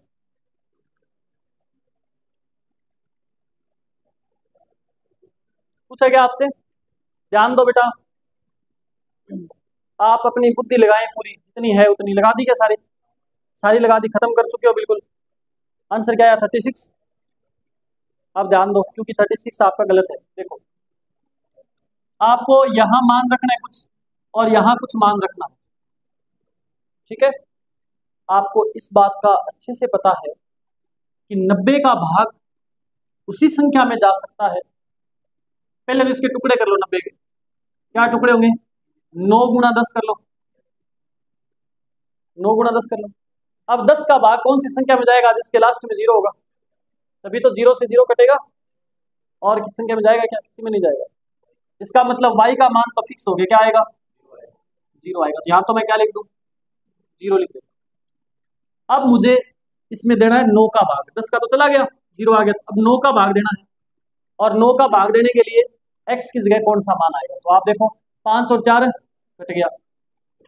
[SPEAKER 1] पूछा क्या आपसे? ध्यान दो बेटा, आप अपनी बुद्धि लगाएं, पूरी जितनी है उतनी लगा दी क्या? सारी सारी लगा दी, खत्म कर चुके हो बिल्कुल। आंसर क्या आया? 36। अब ध्यान दो, क्योंकि 36 आपका गलत है। देखो, आपको यहाँ मान रखना है कुछ, और यहाँ कुछ मान रखना है, ठीक है। आपको इस बात का अच्छे से पता है कि 90 का भाग उसी संख्या में जा सकता है। पहले तो इसके टुकड़े कर लो 90 के। क्या टुकड़े होंगे? 9 गुणा 10 कर लो, 9 गुणा 10 कर लो। अब 10 का भाग कौन सी संख्या में जाएगा? जिसके लास्ट में 0 होगा, तभी तो 0 से 0 कटेगा। और किस संख्या में जाएगा? क्या किसी में नहीं जाएगा। इसका मतलब y का मान तो फिक्स हो गया, क्या आएगा? 0 आएगा। तो यहाँ तो मैं क्या लिख दूं? 0 लिख दूं। अब मुझे इसमें देना है 9 का भाग, 10 का तो चला गया, 0 आ गया। अब 9 का भाग देना है, और 9 का भाग देने के लिए x की जगह कौन सा मान आएगा? तो आप देखो, 5 और 4 कट गया,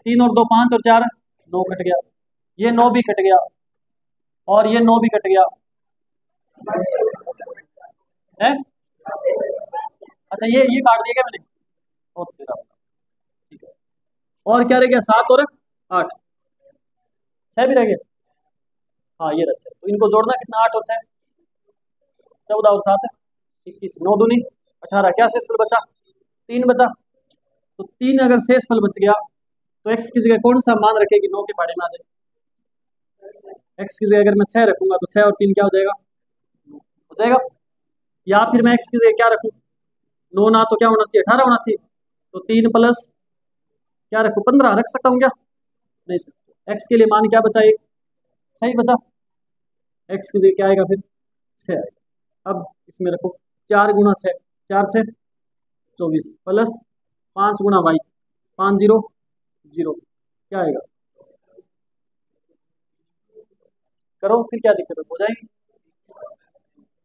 [SPEAKER 1] 3 और 2 5 और 4 9 कट गया, ये 9 भी कट गया, और ये 9 भी कट गया है। अच्छा, ये काट दिया क्या मैंने? ओ तेरा, ठीक है। और क्या रह गया? 7 और 8, 6 भी रह गए। हाँ ये रहा 6, तो इनको जोड़ना कितना? 8 और 6, 14 और 7 21, 9 दूनी 18, क्या शेषफल बचा? 3 बचा। तो 3 अगर शेषफल बच गया तो x की जगह कौन सा मान रखेगी 9 के पहाड़े में आ जाए? x की जगह अगर मैं 6 रखूंगा तो 6 और 3 क्या हो जाएगा? हो जाएगा। या फिर मैं x की जगह क्या रखूं? 9 ना तो क्या होना चाहिए? 18 होना चाहिए। तो 3 प्लस क्या रखूं? 15 रख सकता हूँ क्या? नहीं सर। x के लिए मान क्या बचा? एक 6 ही बचा। x की जगह क्या आएगा फिर? 6 आएगा। अब इसमें रखो 4 गुना 6, 4 6 24 प्लस 5 गुना y, 5 0 0, क्या आएगा? करो फिर, क्या दिक्कत है? हो जाएगी।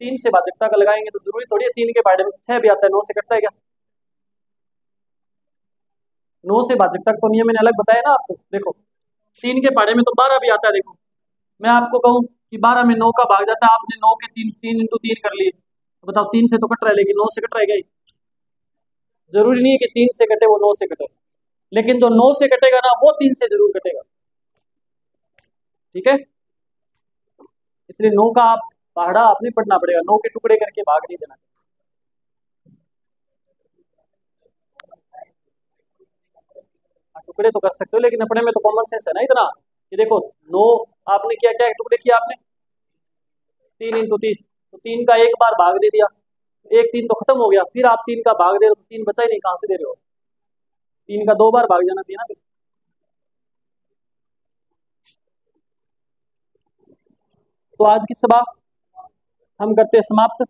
[SPEAKER 1] 3 से भाजकता का लगाएंगे तो जरूरी थोड़ी है 3 के पहाड़े में 6 भी आता है, 9 से कटता है क्या? 9 से भाजकता तो नियम मैंने अलग बताया ना आपको। देखो 3 के पहाड़े में तो 12 भी आता है। देखो मैं आपको कहूँ कि 12 में 9 का भाग जाता है, आपने 9 के 3 3 इंटू 3 कर लिए, तो बताओ 3 से तो कट रहा है, लेकिन 9 से कट रहा है क्या? जरूरी नहीं है कि 3 से कटे वो 9 से कटे, लेकिन जो 9 से कटेगा ना वो 3 से जरूर कटेगा। ठीक है, इसलिए 9 का आप पहाड़ा आपने पढ़ना पड़ेगा, 9 के टुकड़े करके भाग नहीं देना। टुकड़े तो कर सकते हो, लेकिन अपने में तो कॉमन सेंस है ना इतना कि देखो 9 आपने क्या क्या टुकड़े किया आपने? 3 इंटू 30, तो 3 का एक बार भाग दे दिया, एक 3 तो खत्म हो गया, फिर आप 3 का भाग दे रहे हो तो 3 बचा ही नहीं, कहां से दे रहे हो? 3 का 2 बार भाग जाना चाहिए ना फिर। तो आज की सभा हम करते हैं समाप्त।